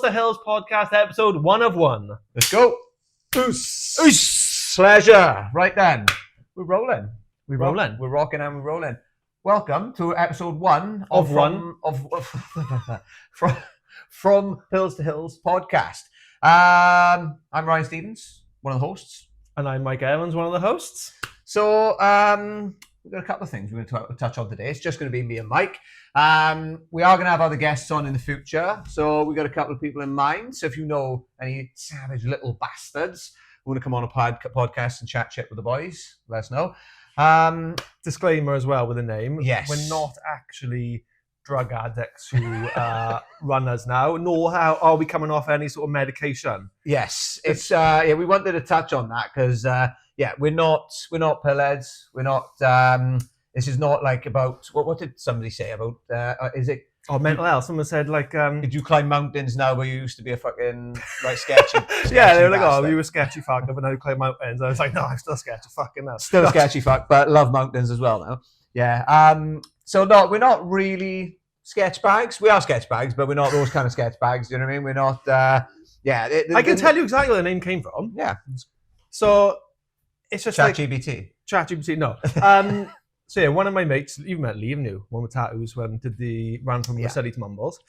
to Hills podcast, episode 1 of 1. Let's go. Pleasure. Right then. We're rolling. We're rocking and we're rolling. Welcome to episode 1 from Hills to Hills podcast. I'm Ryan Stevens, one of the hosts. And I'm Mike Evans, one of the hosts. So we've got a couple of things we're going to touch on today. It's just going to be me and Mike. We are going to have other guests on in the future. So we've got a couple of people in mind. So if you know any savage little bastards who want to come on a podcast and chat shit with the boys, let us know. Disclaimer as well with the name. Yes. We're not actually drug addicts who run us now, nor are we coming off any sort of medication. Yes. It's we wanted to touch on that because we're not pillheads. We're not this is not like about what did somebody say about is it mental health? Someone said like did you climb mountains now where you used to be a fucking like sketchy yeah, they were like, bastard. Oh, you were sketchy fuck, but now you climb mountains. I was like, no, I'm still sketchy fucking now. Still sketchy fuck, but love mountains as well now. Yeah. So no, we're not really sketch bags. We are sketch bags, but we're not those kind of sketch bags. You know what I mean? We're not. I can tell you exactly where the name came from. Yeah. So it's just ChatGPT. No. So yeah, one of my mates, you met Lee, haven't you? One with tattoos, did the run from Rossetti to Mumbles.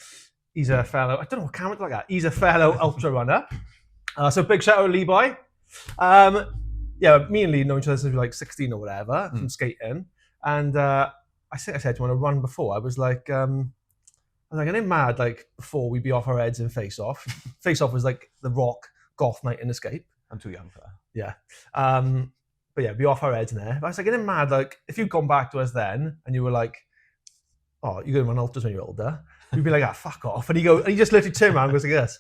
He's a fellow. I don't know what camera like that. He's a fellow ultra runner. So big shout out to Lee boy. Me and Lee know each other since we were like 16 or whatever from skating, and I think I said to him on a run before. I was like, I'm mad. Like before we'd be off our heads in Face Off. Face Off was like the rock goth night in Escape. I'm too young for that. Yeah. But yeah, be off our heads in there. But I was like, getting mad. Like if you'd gone back to us then and you were like, oh, you're going to run ultras when you're older, we'd be like, fuck off. And he just literally turned around and goes like this,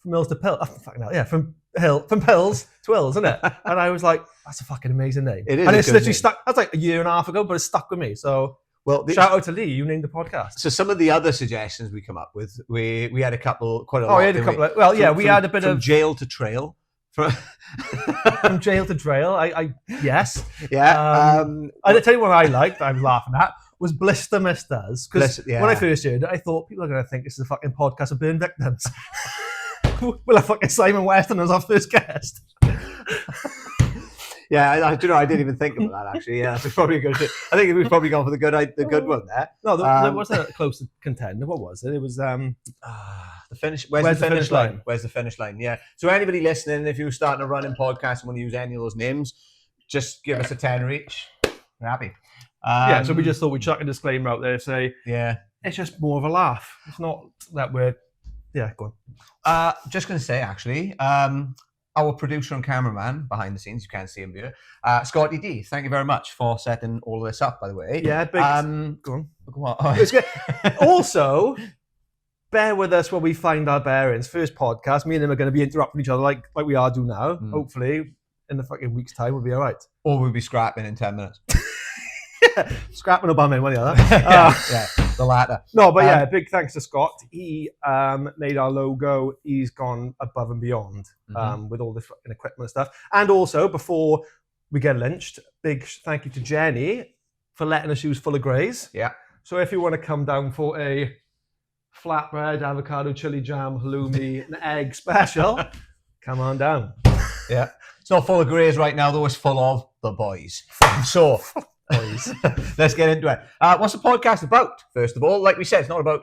from hills to pills. Oh, fucking hell, yeah, from pills to hills, isn't it? And I was like, that's a fucking amazing name. It is. And it's literally stuck. That's like a year and a half ago, but it's stuck with me. So shout out to Lee. You named the podcast. So some of the other suggestions we come up with, we had a couple, quite a lot. Oh, we had a couple. We had a bit from jail to trail. From jail to trail, yes. Yeah. I tell you what I liked, I was laughing at, was Blister Misters. Because when I first heard it, I thought people are going to think this is a fucking podcast of burn victims. We'll have fucking Simon Weston as our first guest. Yeah, I didn't even think about that actually. Yeah, that's probably a good. I think we've probably gone for the good one there. No, there wasn't a close contender. What was it? It was the finish. Where's the finish line? Where's the finish line? Yeah. So anybody listening, if you're starting a running podcast and want to use any of those names, just give us a tenner each. We're happy. So we just thought we'd chuck a disclaimer out there. Say, it's just more of a laugh. It's not that we're. Yeah, go on. Just going to say actually. Our producer and cameraman behind the scenes, you can't see him here, Scotty D. Thank you very much for setting all of this up, by the way. Yeah, big. Go on. It's good. Also, bear with us when we find our bearings. First podcast, me and him are going to be interrupting each other like we are do now. Hopefully, in the fucking week's time, we'll be all right. Or we'll be scrapping in 10 minutes. Scrapping or bumming, one or the other. Yeah, the latter. No, but big thanks to Scott. He made our logo. He's gone above and beyond with all this fucking equipment and stuff. And also, before we get lynched, big thank you to Jenny for letting us use Full of Greys. Yeah. So if you want to come down for a flatbread, avocado, chili jam, halloumi, and egg special, come on down. Yeah. It's not Full of Greys right now, though. It's full of the boys. So... let's get into it. What's the podcast about? First of all, like we said, it's not about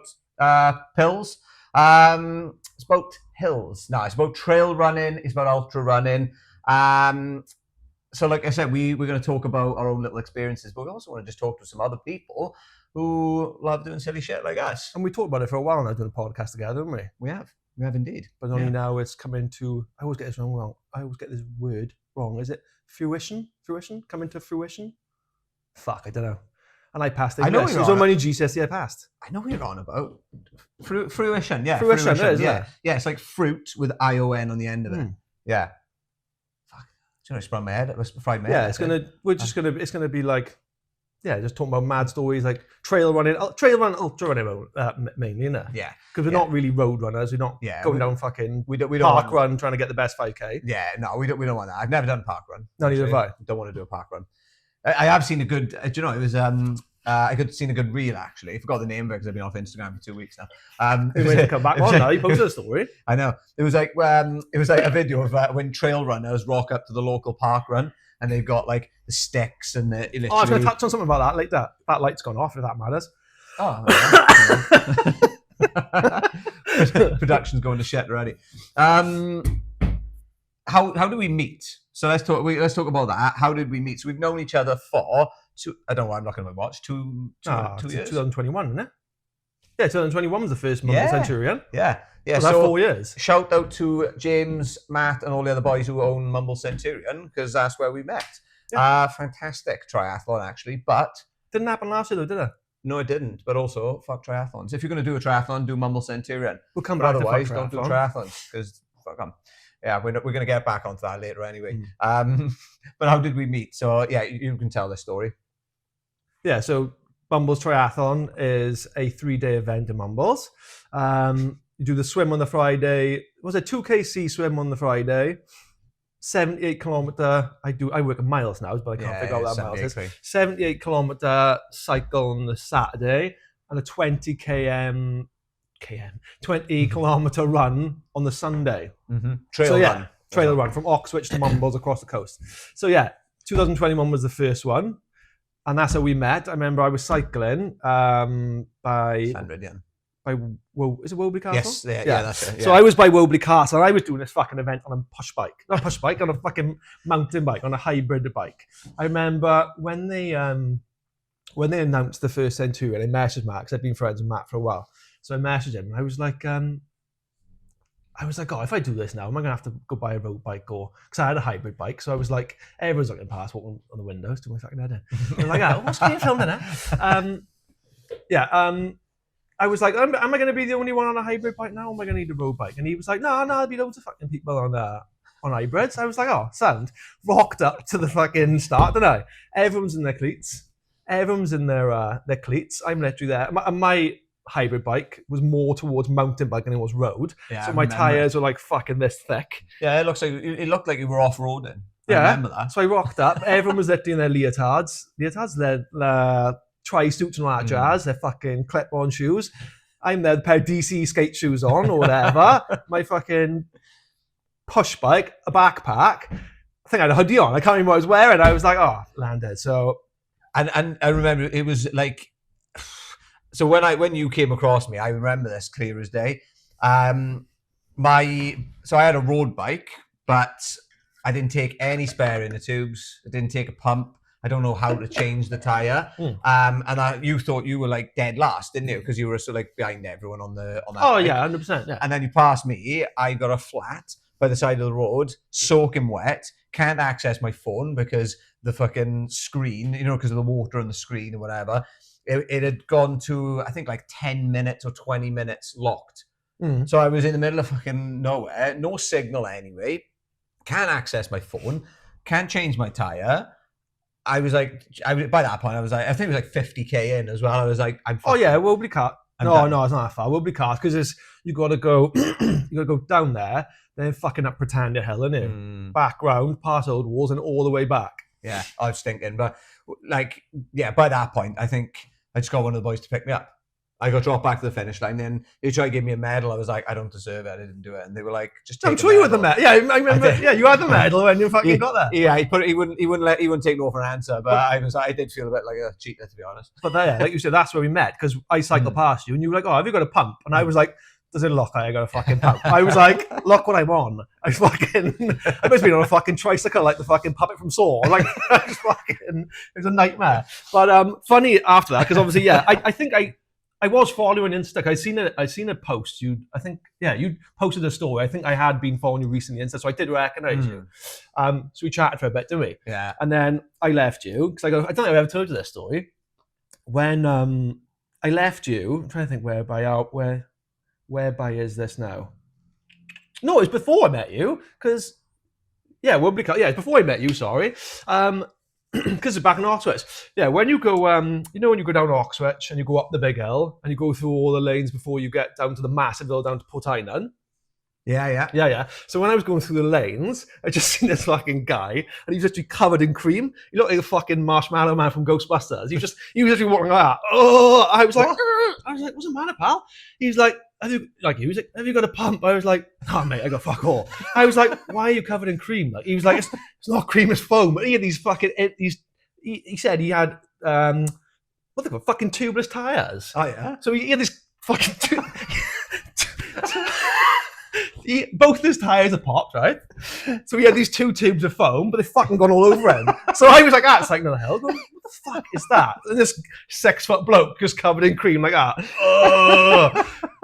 pills. It's about hills. No, it's about trail running. It's about ultra running. So, like I said, we're going to talk about our own little experiences, but we also want to just talk to some other people who love doing silly shit like us. And we talked about it for a while now, doing a podcast together, haven't we? We have indeed. But only now it's coming to. I always get this wrong. I always get this word wrong. Is it fruition? Fruition? Coming to fruition? Fuck, I don't know. And I passed it. I know it was on my new GCSE I passed. I know what you're on about. Fruition, yeah. Fruition, it is, yeah. Yeah, it's like fruit with ION on the end of it. Yeah. Fuck. Do you know, it sprung my head. It was fried my head. Yeah, it's gonna be like, just talking about mad stories like trail running, ultra running mainly, isn't it? Yeah. Because we're not really road runners. We're not going down fucking park run trying to get the best 5K. Yeah, no, we don't want that. I've never done a park run. No, neither have I. Don't want to do a park run. I have seen a good. Do you know? It was I could seen a good reel actually. I forgot the name because I've been off Instagram for 2 weeks now. You made to come back on now. You posted a story. I know. It was like a video of when trail runners rock up to the local park run, and they've got like the sticks and the. Oh, I was going to touch on something about that. Like that light's gone off. If that matters. Oh. Production's going to shit already. How do we meet? So let's talk about that. How did we meet? So we've known each other for I don't know. I'm looking at my watch. 2 years. 2021, isn't it? Yeah, 2021 was the first month of Centurion. Yeah. So that's 4 years. Shout out to James, Matt, and all the other boys who own Mumble Centurion because that's where we met. Yeah. Fantastic triathlon actually, but didn't happen last year though, did it? No, it didn't. But also, fuck triathlons. If you're going to do a triathlon, do Mumble Centurion. We'll come back. Otherwise, don't do triathlons because fuck them. Yeah, we're going to get back onto that later anyway. But how did we meet? So yeah, you can tell this story. Yeah, so Mumble's Triathlon is a 3-day event in Mumbles. You do the swim on the Friday. Was it 2kc swim on the Friday? 78 kilometer. I work in miles now, but I can't figure out what that miles is. 78 kilometer cycle on the Saturday and a 20 kilometer run on the Sunday. Mm-hmm. Trail run from Oxwich to Mumbles across the coast. So yeah, 2021 was the first one. And that's how we met. I remember I was cycling by is it Wobley Castle? Yes, yeah, that's it. Yeah. So I was by Wobley Castle and I was doing this fucking event on a push bike, on a fucking mountain bike, on a hybrid bike. I remember when they announced the first Centurion, I messaged Matt because I'd been friends with Matt for a while. So I messaged him and I was like, oh, if I do this now, am I going to have to go buy a road bike or... Because I had a hybrid bike, so I was like, everyone's looking past, walking on the windows, to my fucking head in. I was like, what's being filmed in it? I was like, am I going to be the only one on a hybrid bike now? Or am I going to need a road bike? And he was like, no, there'll be loads of fucking people on hybrids. I was like, oh, sound. Rocked up to the fucking start, didn't I? Everyone's in their cleats. Everyone's in their cleats. I'm literally there. My hybrid bike was more towards mountain bike than it was road. Yeah, so my tyres were like fucking this thick. Yeah, it looked like you were off-roading. I remember that. So I rocked up. Everyone was literally in their leotards. Their tri-suits and all that jazz. Their fucking clip-on shoes. I'm there with a pair of DC skate shoes on or whatever. My fucking push bike, a backpack. I think I had a hoodie on. I can't remember what I was wearing. I was like, oh, landed. So, and I remember it was like. So when you came across me, I remember this clear as day. So I had a road bike, but I didn't take any spare inner tubes. I didn't take a pump. I don't know how to change the tire. You thought you were like dead last, didn't you? Because you were sort of like behind everyone on that. Oh bike. yeah, 100%. Yeah. And then you passed me. I got a flat by the side of the road, soaking wet. Can't access my phone because the fucking screen, because of the water on the screen or whatever. It had gone to, I think, like 10 minutes or 20 minutes locked. So I was in the middle of fucking nowhere, no signal anyway, can't access my phone, can't change my tyre. By that point, I was like, I think it was like 50k in as well. I was like, Wobley Cart. No, it's not that far. Wobley Cart, because you got to go down there, then fucking up Pretender Hill, innit? Back round, past Old Walls, and all the way back. Yeah, I was thinking, but by that point, I think I just got one of the boys to pick me up. I got dropped back to the finish line, then they tried to give me a medal. I was like, I don't deserve it. I didn't do it, and they were like, just. I'm sure you had the medal. Yeah, I remember. Yeah, you had the medal when you fucking got there. Yeah, he wouldn't take no for an answer, but I did feel a bit like a cheater, to be honest. But like you said, that's where we met because I cycled past you, and you were like, oh, have you got a pump? And I was like, does it look like I got a fucking pump? I was like, look what I'm on. I must have been on a fucking tricycle like the fucking puppet from Saw. Like, it was a nightmare. But funny after that, because obviously, I think I was following Insta. I seen a post. You posted a story. I think I had been following you recently Insta, so I did recognize you. So we chatted for a bit, didn't we? Yeah. And then I left you because I don't think I've ever told you this story. When I left you, I'm trying to think whereby is this now? No, it's before I met you, because it's before I met you, sorry. Because it's back in Oxwich. Yeah, when you go when you go down Oxwich and you go up the big hill and you go through all the lanes before you get down to the massive hill down to Portynan. Yeah. So when I was going through the lanes, I just seen this fucking guy, and he was literally covered in cream. He looked like a fucking marshmallow man from Ghostbusters. He was literally walking like that. Oh, I was like, what's the matter, pal? He was like, have you got a pump? I was like, oh mate, I got fuck all. I was like, why are you covered in cream? Like, he was like, it's not cream, it's foam. But he had these fucking he said he had what they call fucking tubeless tires. Oh yeah. So he had this fucking both his tires are popped, right? So he had these 2 tubes of foam, but they fucking gone all over him. So I was like, it's like, no hell, what the fuck is that? And this 6-foot bloke just covered in cream like that.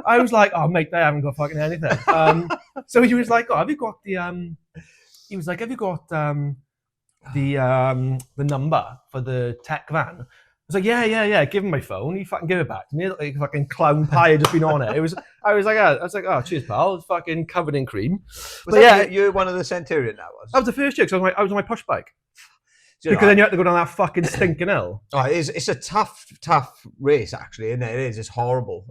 I was like, oh mate, they haven't got fucking anything. So he was like, have you got the he was like, have you got the number for the tech van? I was like, yeah. Give him my phone. He fucking give it back to me. It looked like a fucking clown pie had just been on it. I was like, oh, cheers, pal. It's fucking covered in cream. You're one of the Centurion now, was? That was the first year because I was on my push bike. Because then you had to go down that fucking stinking hill. Oh, it's a tough race actually, isn't it? It is. It's horrible.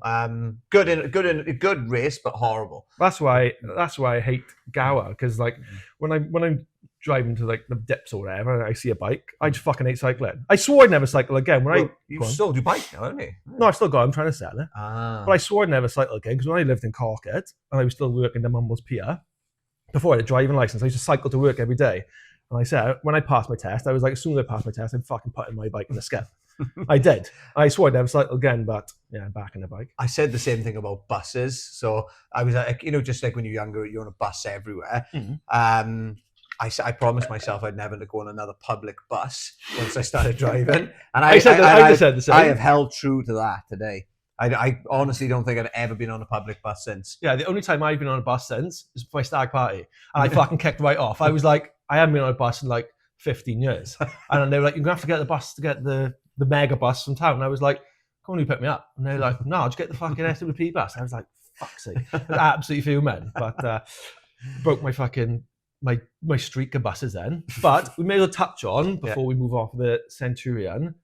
Good race, but horrible. That's why I hate Gower, because like when I'm driving to like the dips or whatever, and I see a bike, I just fucking hate cycling. I swore I'd never cycle again. You still do bike now, haven't you? No, I still got it. I'm trying to sell it. But I swore I'd never cycle again because when I lived in Corkett and I was still working the Mumbles Pier, before I had a driving license, I used to cycle to work every day. And I said, when I passed my test, I was like, as soon as I passed my test, I'm fucking putting my bike in the skip. I did. I swore I'd never cycle again, but yeah, I'm back on the bike. I said the same thing about buses. So I was like, just like when you're younger, you're on a bus everywhere. Mm-hmm. I promised myself I'd never go on another public bus once I started driving. And I said the same. I have held true to that today. I honestly don't think I've ever been on a public bus since. Yeah, the only time I've been on a bus since is for my stag party. And I fucking kicked right off. I was like, I haven't been on a bus in like 15 years. And they were like, you're going to have to get the bus to get the mega bus from town. And I was like, come on, you pick me up. And they're like, no, I'll just get the fucking SWP bus. And I was like, fuck's sake. I was absolutely fuming. But broke my fucking, my streak of buses then. But we may as well touch on, before we move off the Centurion,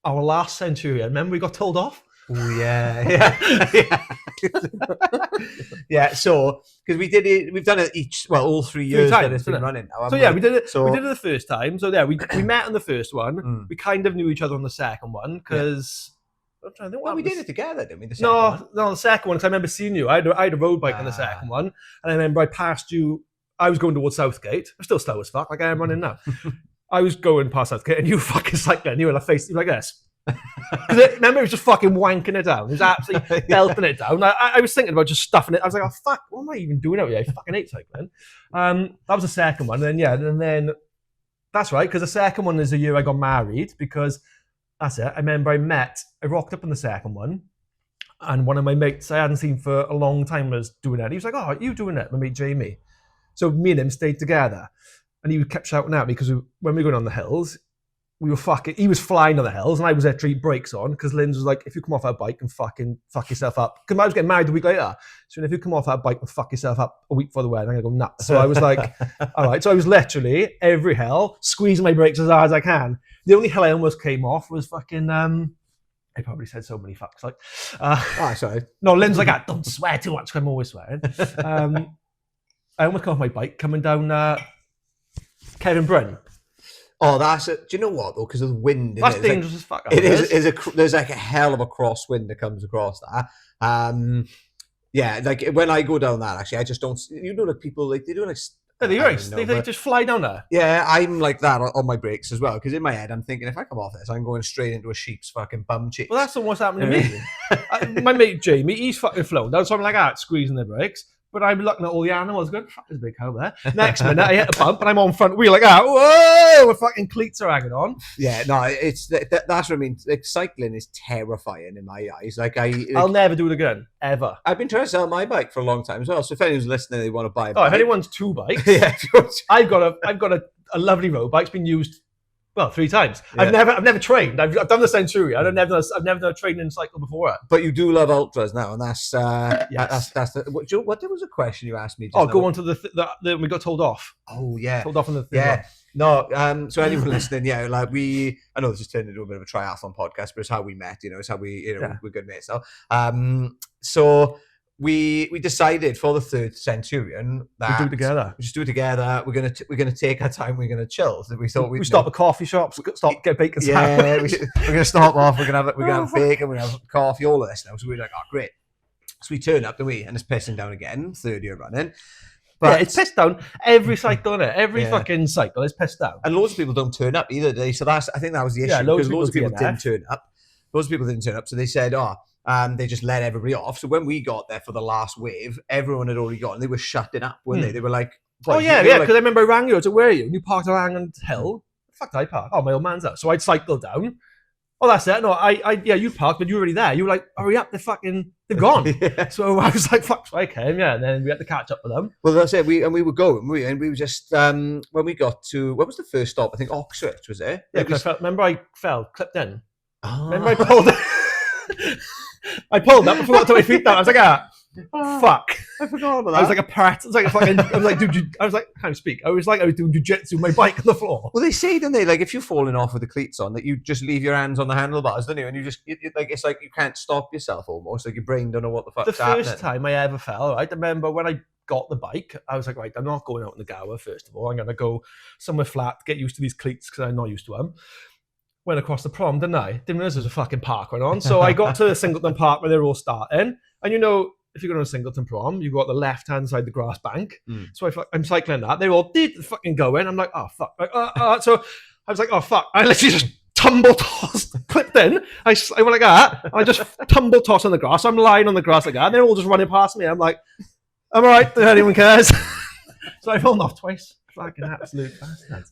our last Centurion. Remember we got told off? Oh yeah. Yeah. So because we've done it all 3 years that it's been running now. So yeah, we did it the first time. So yeah, we met on the first one. We kind of knew each other on the second one because I'm trying to think. We did it together, didn't we? No, the second one. Because I remember seeing you. I had a road bike on the second one, and I remember I passed you. I was going towards Southgate. I'm still slow as fuck, like I am running now. I was going past Southgate, and you were fucking cycling. You were like face like this. Remember, he was just fucking wanking it down. He was absolutely belting it down. I was thinking about just stuffing it. I was like, oh fuck, what am I even doing out here? I fucking hate cycling. That was the second one. And then that's right, because the second one is the year I got married, because that's it. I remember I rocked up in the second one, and one of my mates I hadn't seen for a long time was doing it. He was like, oh, are you doing it? My mate Jamie. So me and him stayed together, and he kept shouting at me because when we were going on the hills, he was flying on the hills, and I was literally brakes on, because Lynn's was like, if you come off that bike and fucking fuck yourself up, because I was getting married a week later, so if you come off that bike and fuck yourself up a week before the wedding, I'm going to go nuts. So I was like, all right. So I was literally every hill squeezing my brakes as hard as I can. The only hill I almost came off was fucking, I probably said so many fucks, like, sorry. No, Lynn's like, don't swear too much, because I'm always swearing. I almost came off my bike coming down Kevin Bryn. Oh, that's it. Do you know what though? Because of the wind. That's dangerous as fuck. There's like a hell of a crosswind that comes across that. Yeah, like when I go down that, actually, I just don't. You know, like people like they do like. They just fly down there. Yeah, I'm like that on my brakes as well. Because in my head, I'm thinking if I come off this, I'm going straight into a sheep's fucking bum cheeks. Well, that's what's happening to me. My mate Jamie, he's fucking flown down, so I'm like, squeezing the brakes. But I'm looking at all the animals going, fuck, there's a big cow there. Next minute, I hit a bump and I'm on front wheel like, whoa, my fucking cleats are hanging on. Yeah, no, that's what I mean. Like, cycling is terrifying in my eyes. I'll never do it again, ever. I've been trying to sell my bike for a long time as well. So if anyone's listening, they want to buy a bike. If anyone's two bikes, yeah, I've got a lovely road bike. It's been used 3 times. Yeah. I've never trained. I've done the Centurion. I've never done a training cycle before it. But you do love ultras now, and that's that's the. What there was a question you asked me? Go on to the we got told off. Oh yeah, told off on the thing. Yeah. No. So anyone listening, I know this has turned into a bit of a triathlon podcast, but it's how we met. It's how we we're good mates now. So we decided for the third Centurion that We do it together. we just do it together. We're gonna take our time. We're gonna chill. So we thought We stop at coffee shops, stop get bacon Yeah, sandwich. we're gonna stop off. We're gonna have bacon. We're gonna have coffee. All of this now. So we're like, oh great. So we turn up, don't we? And it's pissing down again. Third year running. But Yeah, it's pissed down every cycle, innit? Every Yeah. fucking cycle is pissed down. And loads of people don't turn up either, do they? So I think that was the issue. Yeah, loads because of loads of people people didn't turn up. Loads of people didn't turn up. So they said, they just let everybody off. So when we got there for the last wave, everyone had already gone. They were shutting up, weren't they? They were like, Oh yeah, they were because I remember I rang you. I said, "Where are you?" And you parked along on hill. Fuck, did I park? Oh, my old man's out. So I'd cycle down. Oh, that's it. No, yeah, you parked, but you were already there. You were like, "Hurry up, they've gone." Yeah. So I was like, "Fuck," so I came, yeah, and then we had to catch up with them. Well, that's it. We were going, and we were just when we got to what was the first stop? I think Oxford was it? Yeah, because remember I fell, clipped in. Oh. Remember I pulled. I pulled up and forgot to put my feet down. I was like, fuck. I forgot about that. I was like a parrot. I was like a fucking. I was like, dude. I was like, I can't speak. I was doing jujitsu with my bike on the floor. Well, they say, don't they? Like if you're falling off with the cleats on, that you just leave your hands on the handlebars, don't you? And you just it's like you can't stop yourself almost. Like your brain don't know what the fuck's The happening. first time I ever fell, right? I remember when I got the bike, I was like, right, I'm not going out in the Gower. First of all, I'm gonna go somewhere flat, get used to these cleats because I'm not used to them. Went across the prom, didn't I? Didn't realize there was a fucking park going on. So I got to the Singleton Park where they were all starting, and you know, if you're going to a Singleton prom, you go on the left hand side the grass bank. So I'm cycling that. They all did fucking go in. I'm like, oh fuck. Like, so I was like, oh fuck. I literally just tumble tossed, clipped in. I went like that. And I just tumble tossed on the grass. I'm lying on the grass like that. And they're all just running past me. I'm like, I'm all right. If anyone cares. So I fallen off twice. Fucking absolute bastard.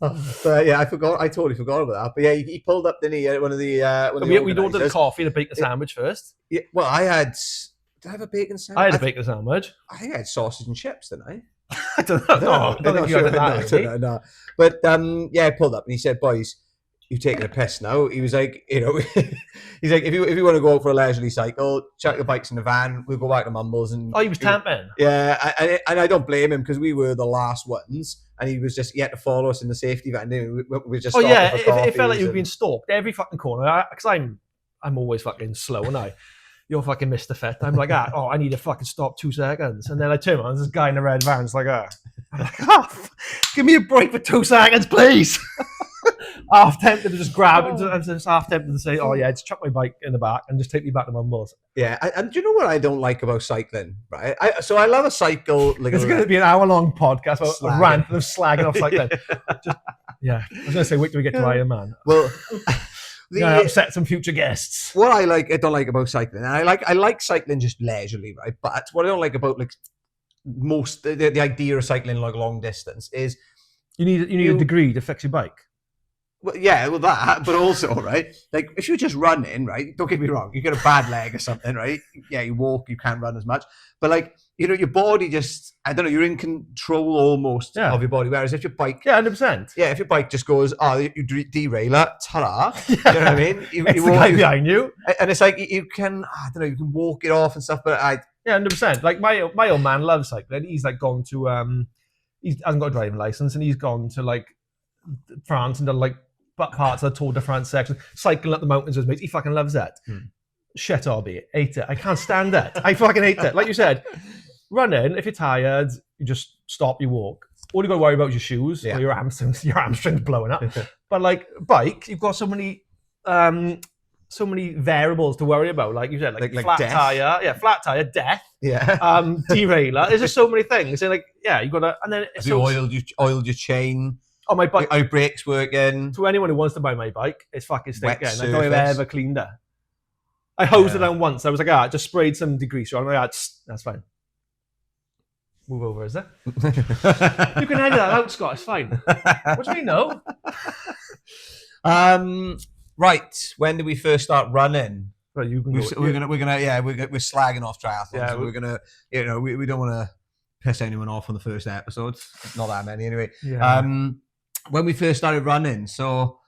But yeah, I forgot. I totally forgot about that. But yeah, he pulled up, didn't he? One of the We'd ordered a coffee and a bacon sandwich first. Yeah, well, I had. Did I have a bacon sandwich? I had a bacon sandwich. I think I had sausage and chips, didn't I? I don't know. No, I don't think you had that. No. But yeah, I pulled up and he said, "Boys, you've taken a piss now." He was like, you know, he's like, if you want to go out for a leisurely cycle, chuck your bikes in the van. We'll go back to Mumbles. And he was tamping. Yeah, and I don't blame him because we were the last ones, and he had to follow us in the safety van. We just it felt like you were being stalked every fucking corner. Because I'm always fucking slow, and you're fucking Mr. Fit. I'm like, I need to fucking stop 2 seconds. And then I turn around, there's this guy in a red van. It's like, I'm like, give me a break for 2 seconds, please. Half tempted to just grab it. I'm just half tempted to say, just chuck my bike in the back and just take me back to Mumbles. Yeah, and do you know what I don't like about cycling, right? So I love a cycle. Like it's going to be an hour-long podcast about a rant of slagging off cycling. I was going to say, wait till we get to Iron Man. Well... upset some future guests. What I don't like about cycling, and I like cycling just leisurely, right? But what I don't like about like most the idea of cycling like long distance is you need a degree to fix your bike. Well, yeah, that, but also, right, like if you're just running, right, don't get me wrong, you get a bad leg or something, right? Yeah, you walk, you can't run as much, but like, you know, your body just, I don't know, you're in control almost of your body. Whereas if your bike, 100%. Yeah, if your bike just goes, you derail it, ta-da, you know what I mean? You walk, the guy behind you. And it's like, you can, I don't know, you can walk it off and stuff, but 100%. Like my old man loves cycling. He's like gone to, he hasn't got a driving license, and he's gone to like France and done like parts of the Tour de France section, cycling up the mountains with his mates. He fucking loves it. Shit, hobby. Hate it. I can't stand it. I fucking hate it. Like you said, running, if you're tired, you just stop, you walk. All you got to worry about is your shoes or your hamstrings blowing up. But like bike, you've got so many variables to worry about. Like you said, like flat tire, flat tire, death, derailer. There's just so many things. And like, you got to, and then have you oiled your chain? Oh, my bike. Are brakes working? To anyone who wants to buy my bike, it's fucking stinking. I don't think I've ever cleaned it. I hosed it down once. I was like, just sprayed some degreaser on. I'm like, that's fine. Move over, is it? You can edit that out, Scott. It's fine. What do you mean, no? Right. When did we first start running? Well, you can we're slagging off triathlons. Yeah, so we're gonna, you know, we don't want to piss anyone off on the first episode. Not that many, anyway. Yeah. When we first started running, so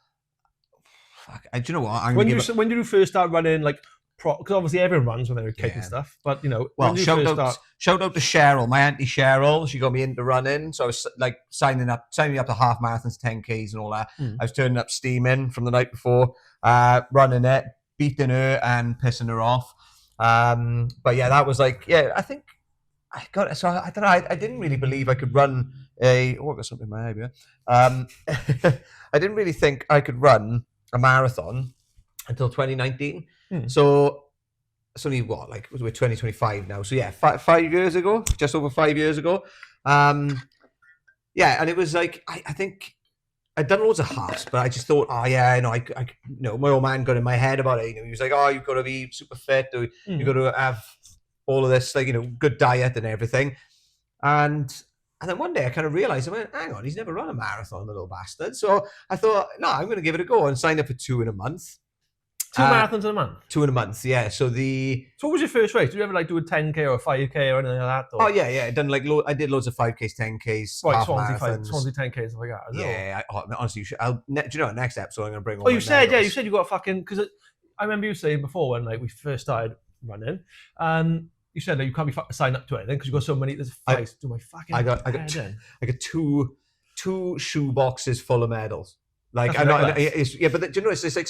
do you know what? When did you first start running? Like, because obviously everyone runs when they're a kid and stuff. But you know, shout out to Cheryl, my auntie Cheryl. She got me into running, so I was like signing up to half marathons, 10Ks, and all that. I was turning up steaming from the night before, running it, beating her and pissing her off. But yeah, that was like, yeah, I think I got it. So I don't know. I didn't really believe I could run a. Oh, I've got something in my eye here. I didn't really think I could run a marathon until 2019. So it's only what, like, we're 2025 now. So yeah, 5 years ago, just over 5 years ago. Yeah, and it was like, I think I'd done loads of halves, but I just thought, oh yeah, my old man got in my head about it. He was like, oh, you've got to be super fit, or you've got to have all of this, like, good diet and everything. And then one day I kind of realized, I went, hang on, he's never run a marathon, the little bastard. So I thought, no, I'm going to give it a go, and signed up for 2 in a month. 2 marathons in a month? 2 in a month, yeah. So what was your first race? Did you ever like do a 10K or a 5K or anything like that? Or? Oh yeah. I did loads of 5Ks, 10Ks, right, half Swansea marathons. Swansea 10Ks, like that. Yeah, honestly, do you know what? Next episode I'm going to bring. Oh, you said you got a fucking, because I remember you saying before when like we first started running, you said that you can't be signed up to anything because you got so many. There's I got two shoe boxes full of medals. Like, I'm not. But do you know, it's like.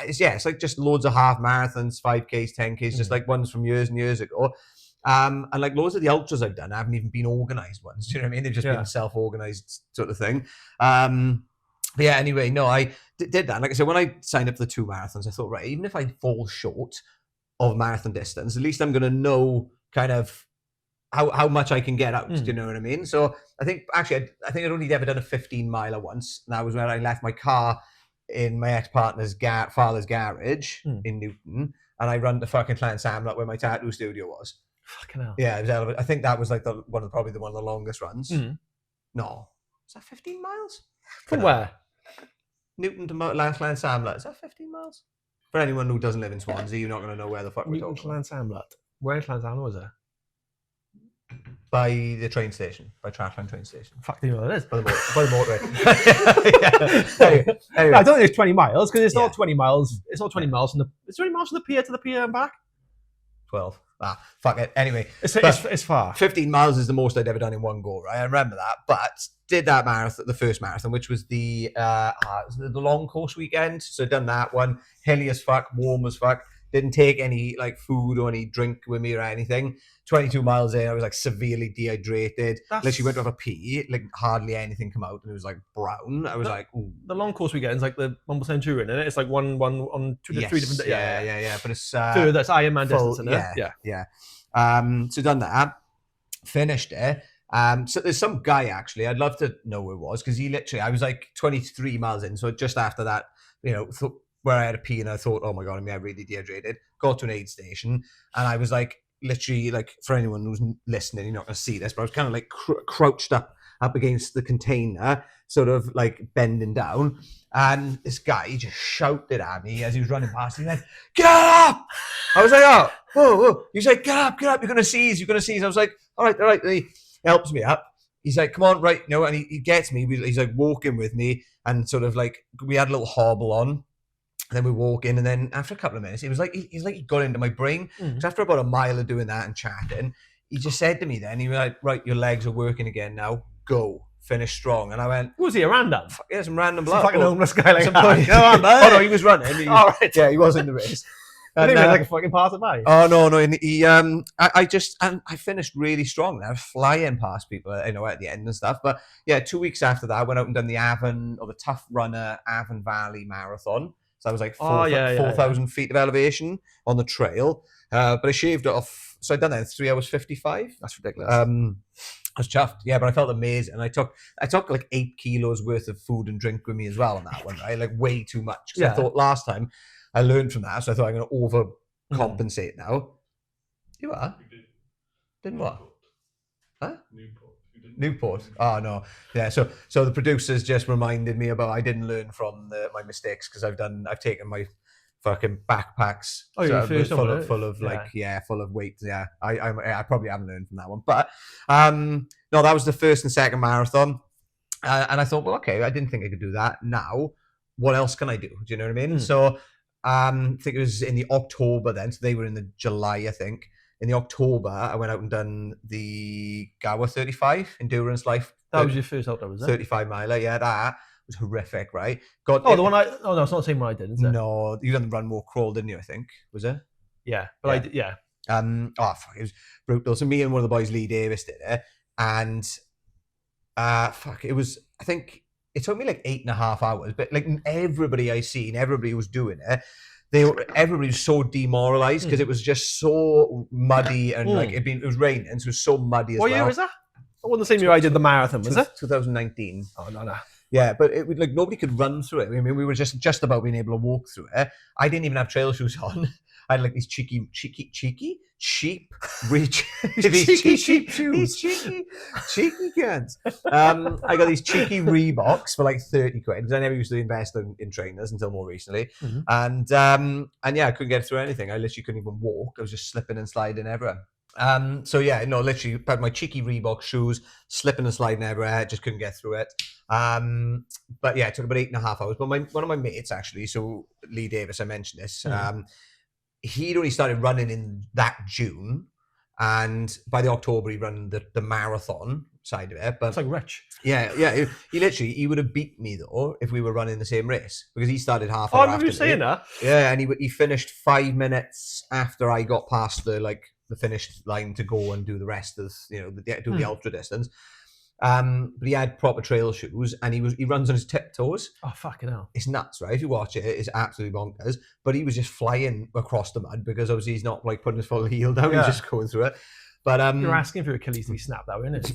It's like just loads of half marathons, 5Ks, 10Ks, just like ones from years and years ago. And like loads of the ultras I've done haven't even been organised ones. Do you know what I mean? They've just been self-organised sort of thing. But yeah, anyway, no, I did that. Like I said, when I signed up for the 2 marathons, I thought, right, even if I fall short of marathon distance, at least I'm going to know kind of how much I can get out. Do you know what I mean? So I think I'd only ever done a 15-miler once. And that was when I left my car in my ex-partner's father's garage in Newton, and I run to fucking Llansamlet where my tattoo studio was. Fucking hell. Yeah, it was I think that was like one of the longest runs. No, is that 15 miles? From where? Newton to Llansamlet. Is that 15 miles? For anyone who doesn't live in Swansea, you're not going to know where the fuck we're talking about. Llansamlet. Where in Llansamlet was it? By the train station, by Trashline train station. Fuck, do you know what it is? By the motorway. Anyway. I don't think it's 20 miles because it's not 20 miles. It's not 20 miles from it's 20 miles from the pier to the pier and back. 12. Fuck it. Anyway, it's far. 15 miles is the most I'd ever done in one go, right? I remember that. But did that marathon, the first marathon, which was the long course weekend. So done that one, hilly as fuck, warm as fuck. Didn't take any like food or any drink with me or anything. 22 miles in, I was like severely dehydrated. Literally went to have a pee, like hardly anything come out, and it was like brown. I was like, ooh. The long course weekend is like the one Centurion, isn't it? It's like one on 2 to 3 different days. Yeah. But it's so that's Ironman distance, isn't it? Yeah. So done that, finished it. So there's some guy actually, I'd love to know who it was, because I was like 23 miles in, so just after that, where I had a pee and I thought, oh my God, I'm really dehydrated. Got to an aid station, and I was like, literally, like, for anyone who's listening, you're not going to see this, but I was kind of like crouched up against the container, sort of like bending down, and this guy just shouted at me as he was running past. He went, "Get up!" I was like, "Oh, whoa!" He was like, "Get up! You're going to seize! You're going to seize!" I was like, "All right." And he helps me up. He's like, "Come on, right?" And he gets me. He's like walking with me, and sort of like we had a little hobble on. And then we walk in, and then after a couple of minutes, it was like he got into my brain. Because after about a mile of doing that and chatting, he just said to me then, he was like, "Right, your legs are working again now. Go, finish strong." And I went, "Was he a random?" Yeah, some random bloke. Fucking homeless guy like that. Come on, man. Oh no, he was running. All right. Yeah, he was in the race. I think he was like a fucking passerby. Oh no. And I finished really strong. I was flying past people, at the end and stuff. But yeah, 2 weeks after that, I went out and done the Tough Runner Avon Valley Marathon. So that was like 4,000 feet of elevation on the trail. But I shaved it off. So I'd done that in 3 hours 55. That's ridiculous. I was chuffed. Yeah, but I felt amazing. And I took like 8 kilos worth of food and drink with me as well on that one, right? Like way too much. Because I thought last time I learned from that. So I thought I'm going to overcompensate now. You are? Didn't what? Huh? Newport. Oh no, yeah. So the producers just reminded me about I didn't learn from my mistakes, because I've taken my fucking backpacks full of weight. Yeah, I probably haven't learned from that one, but no, that was the first and second marathon, and I thought, well, okay, I didn't think I could do that. Now, what else can I do? Do you know what I mean? So I think it was in the October then. So they were in the July, I think. In the October, I went out and done the Gower 35 Endurance Life. That was your first outdoor, was it? 35 miler, yeah, that was horrific, right? The one no, it's not the same one I did, is it? No, you done the Run, Walk, Crawl, didn't you, I think? Was it? Yeah, but Yeah. It was brutal. So me and one of the boys, Lee Davis, did it, and it was. I think it took me like 8.5 hours, but like everybody I seen, everybody was doing it. Everybody was so demoralised because it was just so muddy and like it was raining, so it was so muddy as well. What year was that? I wasn't the same year I did the marathon, was it? 2019. Oh no. Yeah, but it like nobody could run through it. I mean, we were just about being able to walk through it. I didn't even have trail shoes on. I had like these cheap sheep shoes. Cheeky kids. I got these cheeky Reeboks for like 30 quid because I never used to invest in trainers until more recently. And yeah, I couldn't get through anything. I literally couldn't even walk. I was just slipping and sliding everywhere. Literally had my cheeky Reebok shoes, slipping and sliding everywhere, just couldn't get through it. But yeah, it took about 8.5 hours. But one of my mates actually, so Lee Davis, I mentioned this, he'd only started running in that June, and by the October he ran the marathon side of it. But it's like rich. Yeah. He would have beat me though if we were running the same race because he started half hour. I remember you saying that. Yeah, and he finished 5 minutes after I got past the finish line to go and do the rest of the ultra distance. But he had proper trail shoes and he runs on his tiptoes. Oh fucking hell! It's nuts, right? If you watch it, it's absolutely bonkers. But he was just flying across the mud because obviously he's not like putting his full heel down; he's just going through it. But you're asking for Achilles to be snapped, though, isn't it?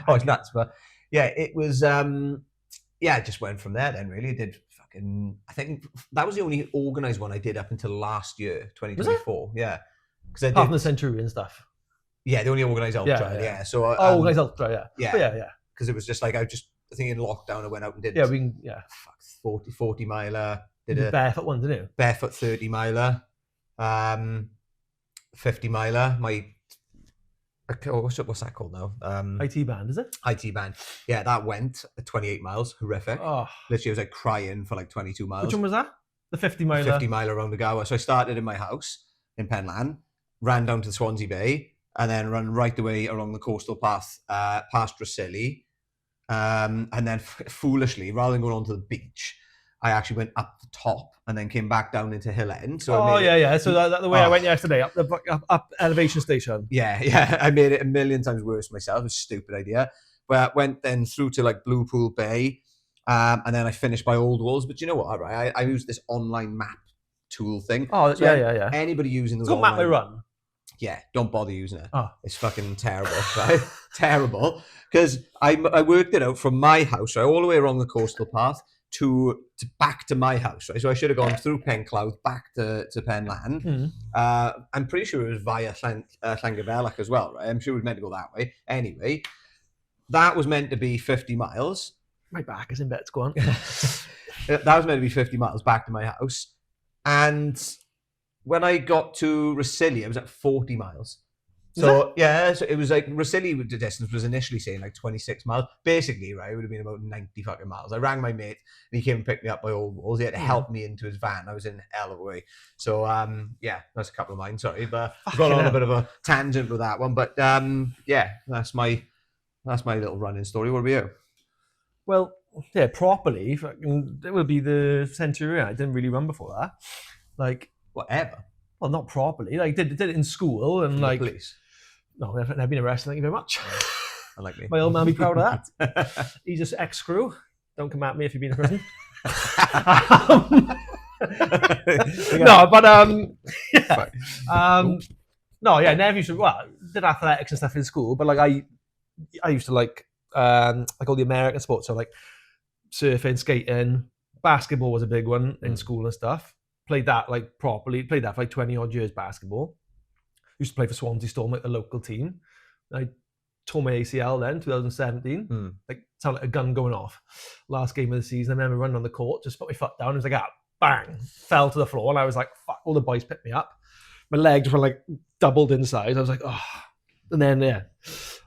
It's nuts. But yeah, it was. It just went from there. Then really, it did fucking. I think that was the only organised one I did up until last year, 2024. Yeah, because I did apart from the Centurion stuff. Yeah, the only organised ultra. Yeah. So organised ultra. Yeah. Yeah. Because it was just like I think in lockdown I went out and did 40 miler. Did a barefoot one, didn't you? Barefoot 30 miler, 50 miler. What's that called now? IT band, is it? IT band. Yeah, that went at 28 miles. Horrific. Oh. Literally, I was like crying for like 22 miles. Which one was that? The 50 miler. 50 miler around the Gower. So I started in my house in Penlan, ran down to Swansea Bay, and then run right away along the coastal path past Rosilly. And then foolishly, rather than going onto the beach, I actually went up the top and then came back down into Hill End. So So that the way I went yesterday, up elevation station. Yeah. I made it a million times worse myself. It was a stupid idea. But I went then through to like Blue Pool Bay. And then I finished by Old Walls. But you know what, right? I used this online map tool thing. Yeah. Anybody using those online... map my run. Yeah, don't bother using it. Oh. It's fucking terrible, right? Terrible. Because I worked it out from my house, right, all the way along the coastal path to back to my house, right? So I should have gone through Penclouth back to Penlan. I'm pretty sure it was via Llangefellach as well, right? I'm sure it was meant to go that way. Anyway, that was meant to be 50 miles. My back is in bed, go on. That was meant to be 50 miles back to my house. And when I got to Rosilly, it was at 40 miles. So it was like Rosilly, the distance was initially saying like 26 miles. Basically, right, it would have been about 90 fucking miles. I rang my mate and he came and picked me up by Old Walls. He had to help me into his van. I was in hell of a way. So that's a couple of mine, sorry. But I've gone on a bit of a tangent with that one. But that's my little running story. What about you? Well, yeah, properly, it would be the Centurion. I didn't really run before that. Like, whatever. Well, not properly. Like, did it in school and like. Police. No, I've been arrested. Thank you very much. Unlike me. My old man will be proud of that. He's just ex-screw. Don't come at me if you've been in prison. Never used to. Well, did athletics and stuff in school, but like I used to like all the American sports, so like surfing, skating, basketball was a big one in school and stuff. Played that like properly. Played that for like 20 odd years. Basketball. Used to play for Swansea Storm, like the local team. I tore my ACL then, 2017. Like sounded like a gun going off. Last game of the season, I remember running on the court, just put my foot down. It was like bang, fell to the floor, and I was like, fuck. All the boys picked me up. My legs were like doubled in size. I was like, oh. And then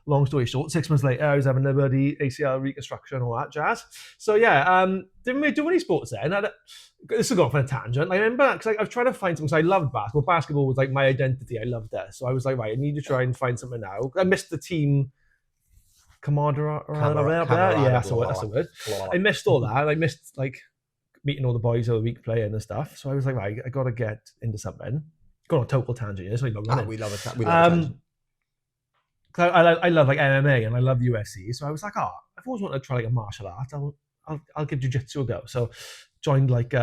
long story short, 6 months later, I was having a bloody ACL reconstruction and all that jazz. So didn't really do any sports then. This is going off on a tangent. I remember because I was trying to find something. So I loved basketball. Basketball was like my identity. I loved it. So I was like, right, I need to try and find something now. I missed the team. Camaraderie. Yeah, that's the word. I missed all that. I missed like meeting all the boys of the week playing and stuff. So I was like, right, I got to get into something. Going on a total tangent here, so you know, We love it. We love it. I love like MMA and I love UFC, so I was like, I've always wanted to try like a martial art. I'll give jiu-jitsu a go. So joined like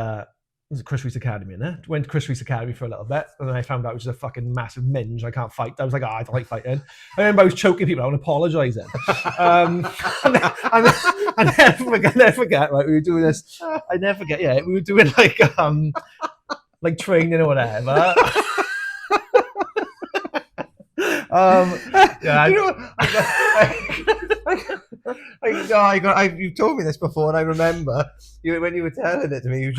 was it Chris Reese Academy, innit? Went to Chris Reese Academy for a little bit, and then I found out it was a fucking massive minge. I can't fight. I was like, I don't like fighting. I remember I was choking people. I want to apologise then. I never forget. Right, we were doing this. I never forget. Yeah, we were doing like training or whatever. Yeah, you've told me this before, and I remember when you were telling it to me, you're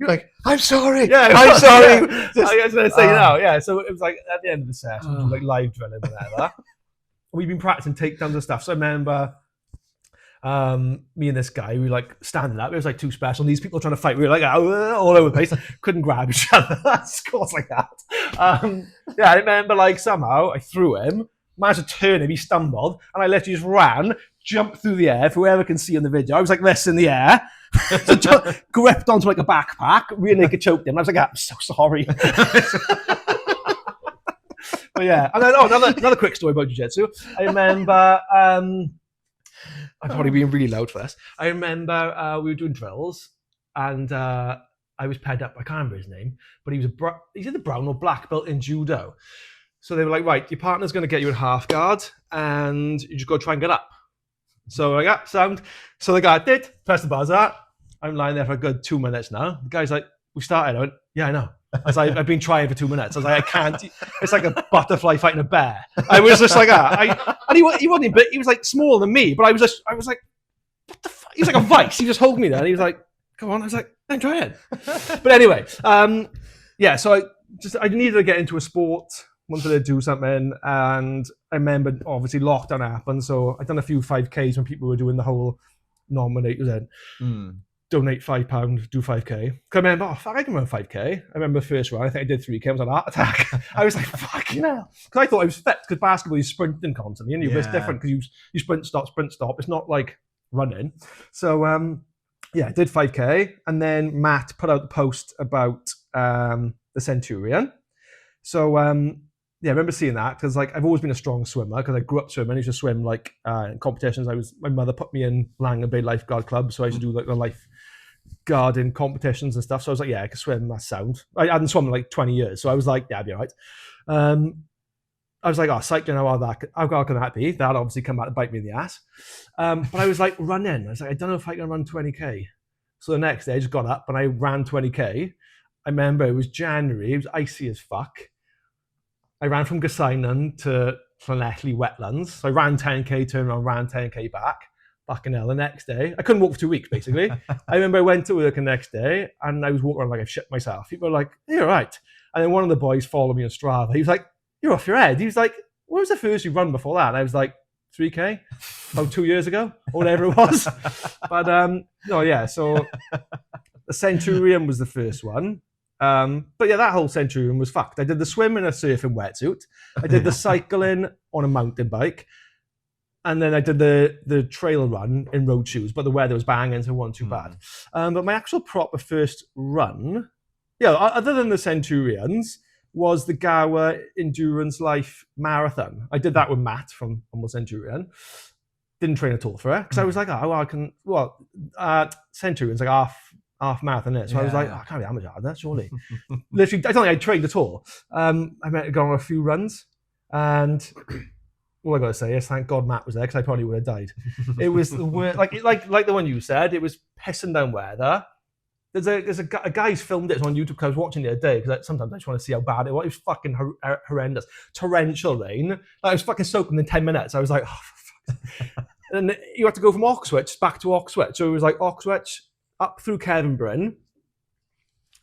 like, I'm sorry. Yeah, I'm sorry. I was going to say now. Yeah, so it was like at the end of the session, we were like live drilling or whatever. We've been practicing takedowns and stuff. So I remember me and this guy, we were like standing up. It was like too special. And these people trying to fight. We were like all over the place. Couldn't grab each other. Scores like that. I remember like somehow I threw him. Managed to turn him. He stumbled, and I literally just ran, jumped through the air. For whoever can see in the video, I was like this in the air, so gripped onto like a backpack, rear naked choked him. And I was like, I'm so sorry. But yeah, and then another quick story about jiu-jitsu. I remember. I've probably been really loud for this. I remember we were doing drills, and I was paired up. I can't remember his name, but he was he's either brown or black belt in judo. So they were like, right, your partner's going to get you in half guard, and you just got to try and get up. So I got sound. So the guy did press the buzzer. I'm lying there for a good 2 minutes now. The guy's like, we started. I went, yeah, I know. I was like, I've been trying for 2 minutes. I was like, I can't. It's like a butterfly fighting a bear. I was just like, and he wasn't, but he was like smaller than me. But I was like, what the fuck? He was like a vice. He just hugged me there, and he was like, come on. I was like, I'm trying. But anyway, So I needed to get into a sport. Wanted to do something, and I remember obviously lockdown happened, so I'd done a few 5Ks when people were doing the whole nominate then donate £5, do 5K. I remember, I can run 5K. I remember the first run, I think I did 3K, I was on a heart attack. I was like, fucking hell. Because I thought I was fit, because basketball you're sprinting constantly, and it's different because you sprint, stop. It's not like running. So I did 5K, and then Matt put out the post about the Centurion. So I remember seeing that because like I've always been a strong swimmer because I grew up swimming. I used to swim like in competitions. My mother put me in Langham Bay Lifeguard Club, so I used to do like the lifeguarding competitions and stuff. So I was like, yeah, I can swim. That's sound. I hadn't swum in like 20 years, so I was like, yeah, I'll be all right. I was like, cycling, how hard can that be? That'll obviously come back to bite me in the ass. But I was like, running. I was like, I don't know if I can run 20K. So the next day I just got up and I ran 20K. I remember it was January. It was icy as fuck. I ran from Gasynon to Llanelli wetlands. So I ran 10K, turned around, ran 10K back. Fucking hell, the next day. I couldn't walk for 2 weeks, basically. I remember I went to work the next day and I was walking around like I shit myself. People were like, hey, you're right. And then one of the boys followed me on Strava. He was like, you're off your head. He was like, what was the first you run before that? And I was like, 3K, about 2 years ago, or whatever it was. But, so the Centurion was the first one. But yeah, that whole Centurion was fucked. I did the swim in a surfing wetsuit. I did the cycling on a mountain bike. And then I did the trail run in road shoes, but the weather was banging, so it wasn't too bad. But my actual proper first run, other than the Centurions, was the Gower Endurance Life Marathon. I did that with Matt from the Centurion. Didn't train at all for it, because I was like, Centurion's like half marathon in it. So I was like, I can't be that much harder, surely. Literally, I don't think I trained at all. I meant to go on a few runs, and all I got to say is thank God Matt was there, because I probably would have died. It was the worst, like the one you said, it was pissing down weather. There's a guy who's filmed it on YouTube, because I was watching it the other day, because sometimes I just want to see how bad it was. It was fucking horrendous. Torrential rain. I was fucking soaking in 10 minutes. I was like, oh, for fuck's sake. And you had to go from Oxwich back to Oxwich. So it was like Oxwich, up through Kevin Bryn.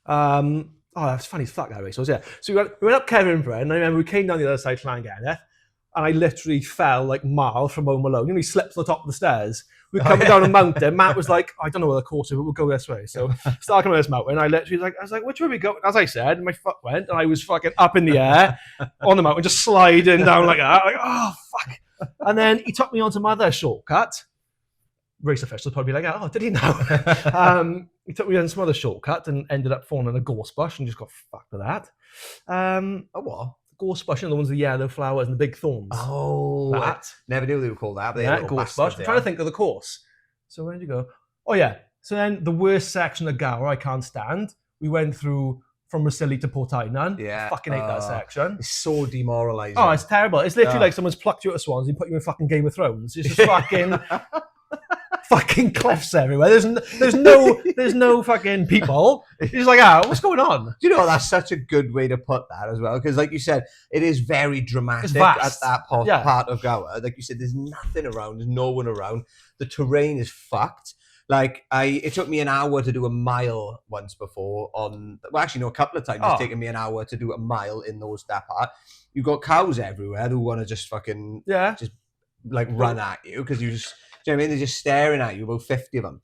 That's funny as fuck that way. So we went up Kevin Bryn, and I remember we came down the other side to Llangennith, and I literally fell like miles from Home Alone. He slipped to the top of the stairs. We were coming down a mountain. Matt was like, I don't know where the course is, but we'll go this way. So started coming up this mountain. I was like, which way we go? As I said, my foot went, and I was fucking up in the air on the mountain, just sliding down like that. Like, oh fuck! And then he took me onto my other shortcut. Race officials probably like, oh, did he know? We took me on some other shortcut and ended up falling in a gorse bush and just got fucked with that. A what? Gorse bush, the ones with the yellow flowers and the big thorns. Oh, that. Never knew they were called that. But Yeah, gorse bush. I'm trying to think of the course. So where did you go? Oh yeah. So then the worst section of Gower I can't stand. We went through from Rossilli to Portainan. Yeah. I fucking hate that section. It's so demoralising. Oh, it's terrible. It's literally like someone's plucked you out of Swansea and put you in fucking Game of Thrones. It's just fucking fucking cliffs everywhere. There's no fucking people. It's just like, what's going on? Do you know, that's such a good way to put that as well, because like you said, it is very dramatic at that part of Gower. Like you said, there's nothing around, there's no one around. The terrain is fucked. Like it took me an hour to do a mile once before a couple of times. It's taken me an hour to do a mile in that part. You've got cows everywhere who want to just fucking just like run at you because you just, do you know what I mean? They're just staring at you, about 50 of them.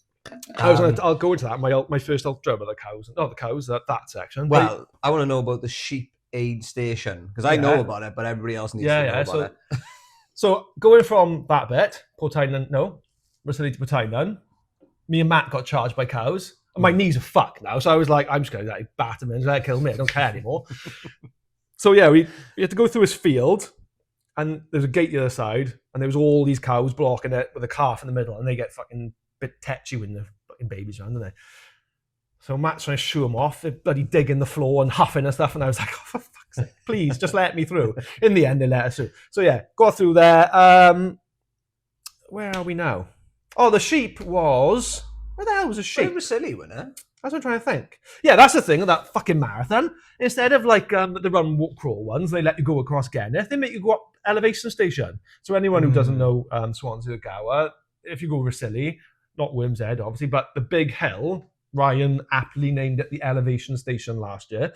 I'll go into that. My first ultra about the cows. Not the cows, that section. Well, I want to know about the sheep aid station because I know about it, but everybody else needs to know about it. So going from that bit, Rossilli to Portainan, me and Matt got charged by cows. And my knees are fucked now, so I was like, I'm just going to bat them and let it kill me. I don't care anymore. So yeah, we had to go through this field, and there's a gate the other side, and there was all these cows blocking it with a calf in the middle, and they get fucking bit tetchy when the fucking babies around, don't they? So Matt's trying to shoo them off. They're bloody digging the floor and huffing and stuff, and I was like, oh, for fuck's sake, please, just let me through. In the end, they let us through. So yeah, got through there. Where are we now? Oh, the sheep was... Where the hell was the sheep? It was silly, wasn't it? That's what I'm trying to think. Yeah, that's the thing of that fucking marathon. Instead of like the run, walk, crawl ones, they let you go across Genneth. They make you go up elevation station. So anyone who doesn't know Swansea or Gower, if you go Rossilli, not Worm's Head, obviously, but the big hill, Ryan aptly named it the elevation station last year.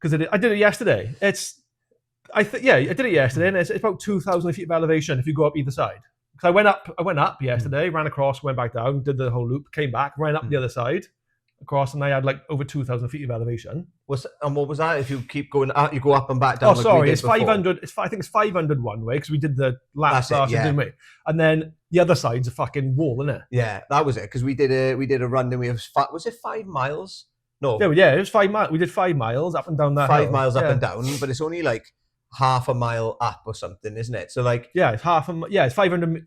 Because I did it yesterday. I did it yesterday, and it's about 2,000 feet of elevation if you go up either side. Because I went up yesterday, ran across, went back down, did the whole loop, came back, ran up the other side, across, and I had like over 2,000 feet of elevation. And what was that? If you keep going up, you go up and back down. Oh, sorry, it's 500. I think it's 500 one way because we did the last didn't we? And then the other side's a fucking wall, isn't it? Yeah, that was it. Because we did a run, and was it 5 miles? No. Yeah, it was 5 miles. We did 5 miles up and down that. 5 miles up and down, but it's only like half a mile up or something, isn't it? So like, it's half a it's 500.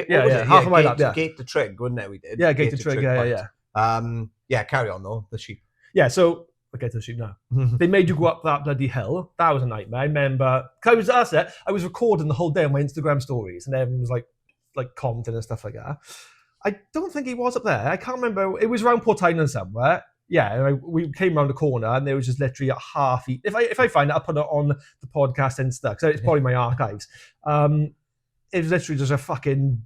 Half a mile up. Gate to Trig, wasn't it? We did. Yeah, Gate to Trig. Yeah. Carry on though. The sheep. Yeah, so I'll get to the sheep now. They made you go up that bloody hill. That was a nightmare. I remember. I was recording the whole day on my Instagram stories, and everyone was like commenting and stuff like that. I don't think he was up there. I can't remember. It was around Portainan somewhere. Yeah, we came around the corner and there was just literally a half eat. If I find it, I'll put it on the podcast Insta because it's probably my archives. It was literally just a fucking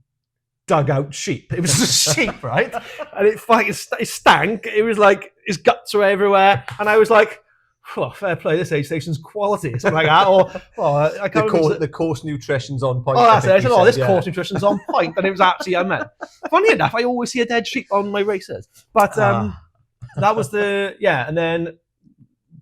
dugout sheep. It was just a sheep, right? And it stank. It was like his guts were everywhere, and I was like, oh, fair play, this aid station's quality, something like that. Or I can't remember. The course nutrition's on point. Oh, that's it. This course nutrition's on point, and it was actually unmet. Funny enough, I always see a dead sheep on my races, but that was and then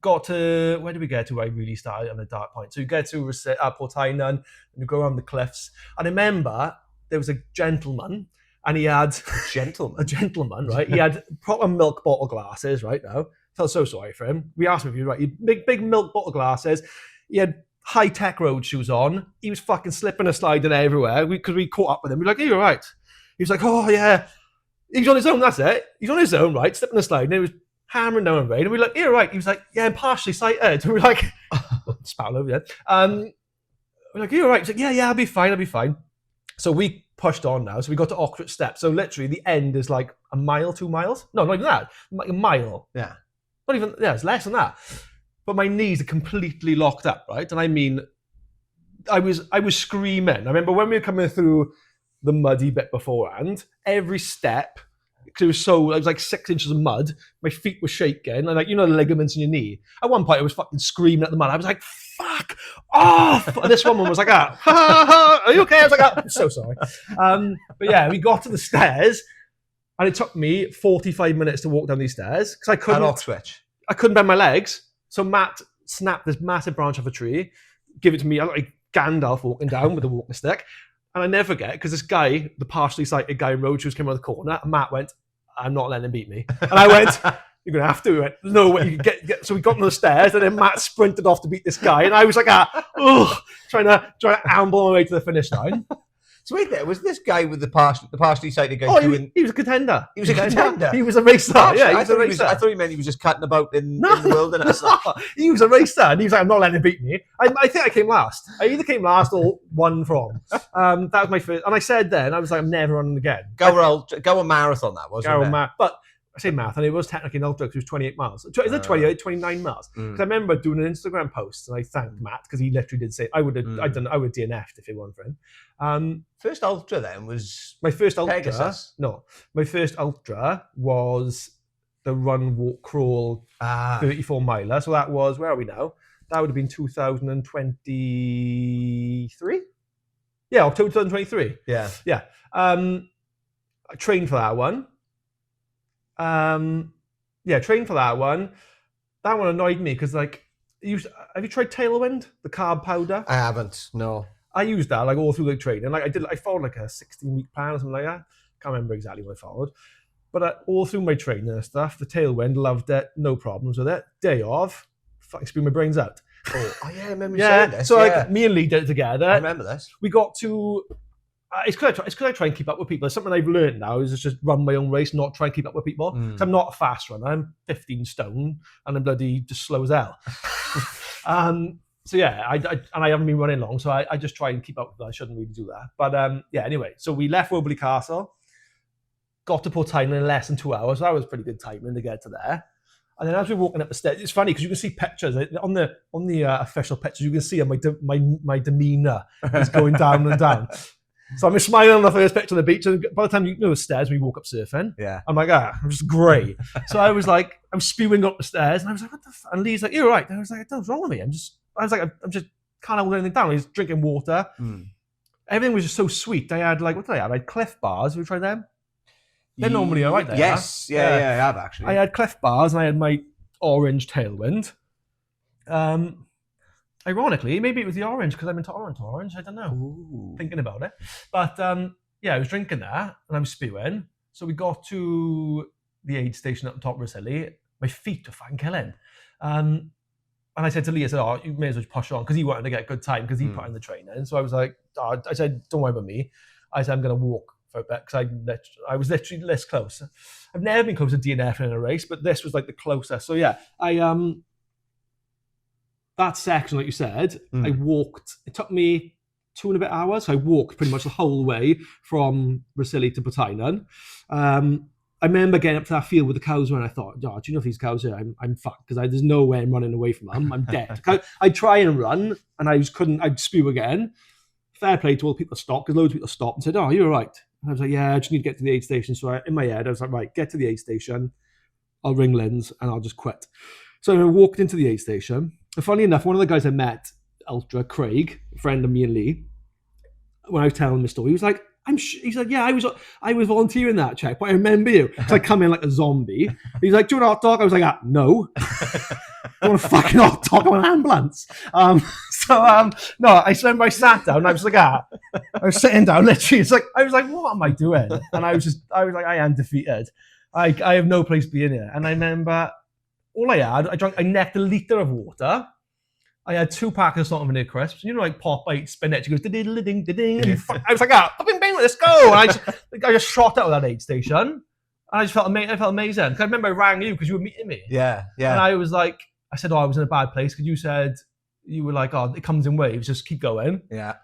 got to, where did we get to where I really started on the dark point? So you get to Portainan, and you go around the cliffs, and I remember there was a gentleman, and he had a gentleman, right? He had proper milk bottle glasses, right now. Felt so sorry for him. We asked him if he was right. He had big milk bottle glasses. He had high-tech road shoes on. He was fucking slipping and sliding everywhere because we caught up with him. We were like, "Are you all right?" He was like, "Oh, yeah." He's on his own, that's it. He's on his own, right? Slipping and sliding. He was hammering down in rain. And we were like, "You're right." He was like, "Yeah, I'm partially sighted." And we were like, spat all over you. We're like, "You're right." He's like, "Yeah, I'll be fine. So we pushed on now. So we got to Oxford Steps. So literally the end is like a mile, 2 miles. No, not even that. Like a mile. Yeah. Not even, it's less than that. But my knees are completely locked up, right? And I mean, I was screaming. I remember when we were coming through the muddy bit beforehand, every step, because it was like 6 inches of mud, my feet were shaking, and like, you know, the ligaments in your knee. At one point I was fucking screaming at the mud. I was like, fuck off! And this woman was like, ha, ha, ha, are you okay? I was like, I'm so sorry. But yeah, we got to the stairs, and it took me 45 minutes to walk down these stairs, because I couldn't bend my legs. So Matt snapped this massive branch off a tree, give it to me, like Gandalf walking down with a walking stick. And I never forget, because this guy, the partially sighted guy in road shoes, came around the corner, and Matt went, I'm not letting him beat me. And I went, you're going to have to. He went, no way you can get. So we got on the stairs, and then Matt sprinted off to beat this guy. And I was like, trying to amble my way to the finish line. So wait there, was this guy with the partially sighted guy doing... He was a contender. He was a contender? He was a racer. Gosh, yeah, he was a racer. I thought he meant he was just cutting about in the wilderness. He was a racer, and he was like, I'm not letting him beat me. I think I came last. I either came last or won from. That was my first. And I said then, I was like, I'm never running again. Go a marathon, that was, but I say marathon, it was technically an ultra because it was 28 miles. Is it 28, 29 miles? Because I remember doing an Instagram post, and I thanked Matt because he literally did say, I would have DNF'd if it weren't for him. First ultra then was my first ultra. Pegasus. No, my first ultra was the run, walk, crawl 34 miler. So that was, where are we now? That would have been 2023. Yeah, October 2023. Yeah. I trained for that one. Trained for that one. That one annoyed me because, like, have you tried Tailwind, the carb powder? I haven't. No. I used that like all through the training. Like I followed like a 16-week plan or something like that. Can't remember exactly what I followed, but all through my training and stuff, the Tailwind, loved it, no problems with it. Day off, fucking spew my brains out. Oh yeah, I remember you saying this. So like me and Lee did it together. I remember this. We got to. It's because I try and keep up with people. It's something I've learned now is just run my own race, not try and keep up with people. So I'm not a fast runner. I'm 15 stone and I'm bloody just slow as hell. So yeah, I haven't been running long, so I just try and keep up with that. I shouldn't really do that. But anyway, so we left Woburley Castle, got to Portainen in less than 2 hours. So that was pretty good timing to get to there. And then as we're walking up the stairs, it's funny because you can see pictures on the official pictures. You can see my demeanor is going down and down. So I'm smiling on the first picture on the beach, and by the time you know the stairs, we walk up surfing. Yeah, I'm like, I'm just great. So I was like, I'm spewing up the stairs, and I was like, what the? And Lee's like, you're right. And I was like, what's wrong with me? I'm just can't hold anything down. He's drinking water. Everything was just so sweet. I had like, what did I have? I had Cliff Bars. Have you tried them? They're normally all right there. Yes, yeah, I have actually. I had Cliff Bars, and I had my orange Tailwind. Ironically, maybe it was the orange because I'm into orange. I don't know. Ooh. Thinking about it. But I was drinking that and I'm spewing. So we got to the aid station up on top of Rosilly. My feet were fucking killing. And I said to Lee, you may as well push on because he wanted to get a good time because he put in the training. So I was like, I said, don't worry about me. I said, I'm going to walk for a bit because I was literally this close. I've never been close to DNF in a race, but this was like the closest. So yeah, that section, like you said, I walked. It took me 2 and a bit hours. So I walked pretty much the whole way from Rosilly to Portainen. I remember getting up to that field with the cows and I thought, do you know if these cows are, I'm fucked because there's no way I'm running away from them. I'm dead. I'd try and run and I just couldn't. I'd spew again. Fair play to all the people that stopped because loads of people stopped and said, oh, you're all right. And I was like, yeah, I just need to get to the aid station. So in my head, I was like, right, get to the aid station. I'll ring Lynn's and I'll just quit. So I walked into the aid station. And funny enough, one of the guys I met, Ultra, Craig, a friend of me and Lee, when I was telling him the story, he was like, he's like, yeah, I was volunteering that check, but I remember you. So I come in like a zombie. He's like, do you want a hot dog? I was like, no. I want a fucking hot dog on an ambulance. No, I remember I sat down and I was like, I was sitting down literally. It's like, I was like, what am I doing? And I was like, I am defeated. I have no place being here. And I remember all I had, I necked a litre of water. I had 2 packets of salt and vinegar crisps. You know, like Popeye spinach. He goes, ding, ding. And I was like, fucking bang, let's go. And I just shot out of that aid station. And I just felt amazing. Because I remember I rang you because you were meeting me. Yeah. And I was like, I said, I was in a bad place. Because you said, you were like, it comes in waves. Just keep going. Yeah.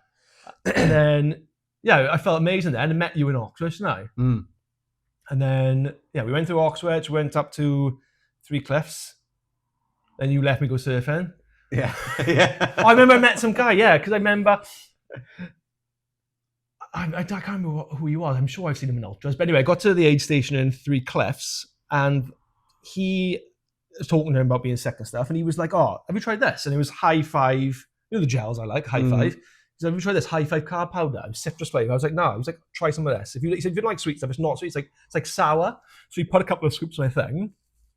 And then, I felt amazing then. And met you in Oxford, didn't I? And then, we went through Oxford. Went up to 3 Cliffs. Then you left me go surfing. Yeah. I remember I met some guy, because I remember, I can't remember who he was. I'm sure I've seen him in ultras. But anyway, I got to the aid station in 3 Cliffs and he was talking to him about being sick and stuff. And he was like, have you tried this? And it was High Five, the gels I like, High Five. He said, have you tried this High Five carb powder? It was citrus flavor. I was like, no. He was like, try some of this. He said, if you don't like sweet stuff, it's not sweet. It's like sour. So he put a couple of scoops on my thing.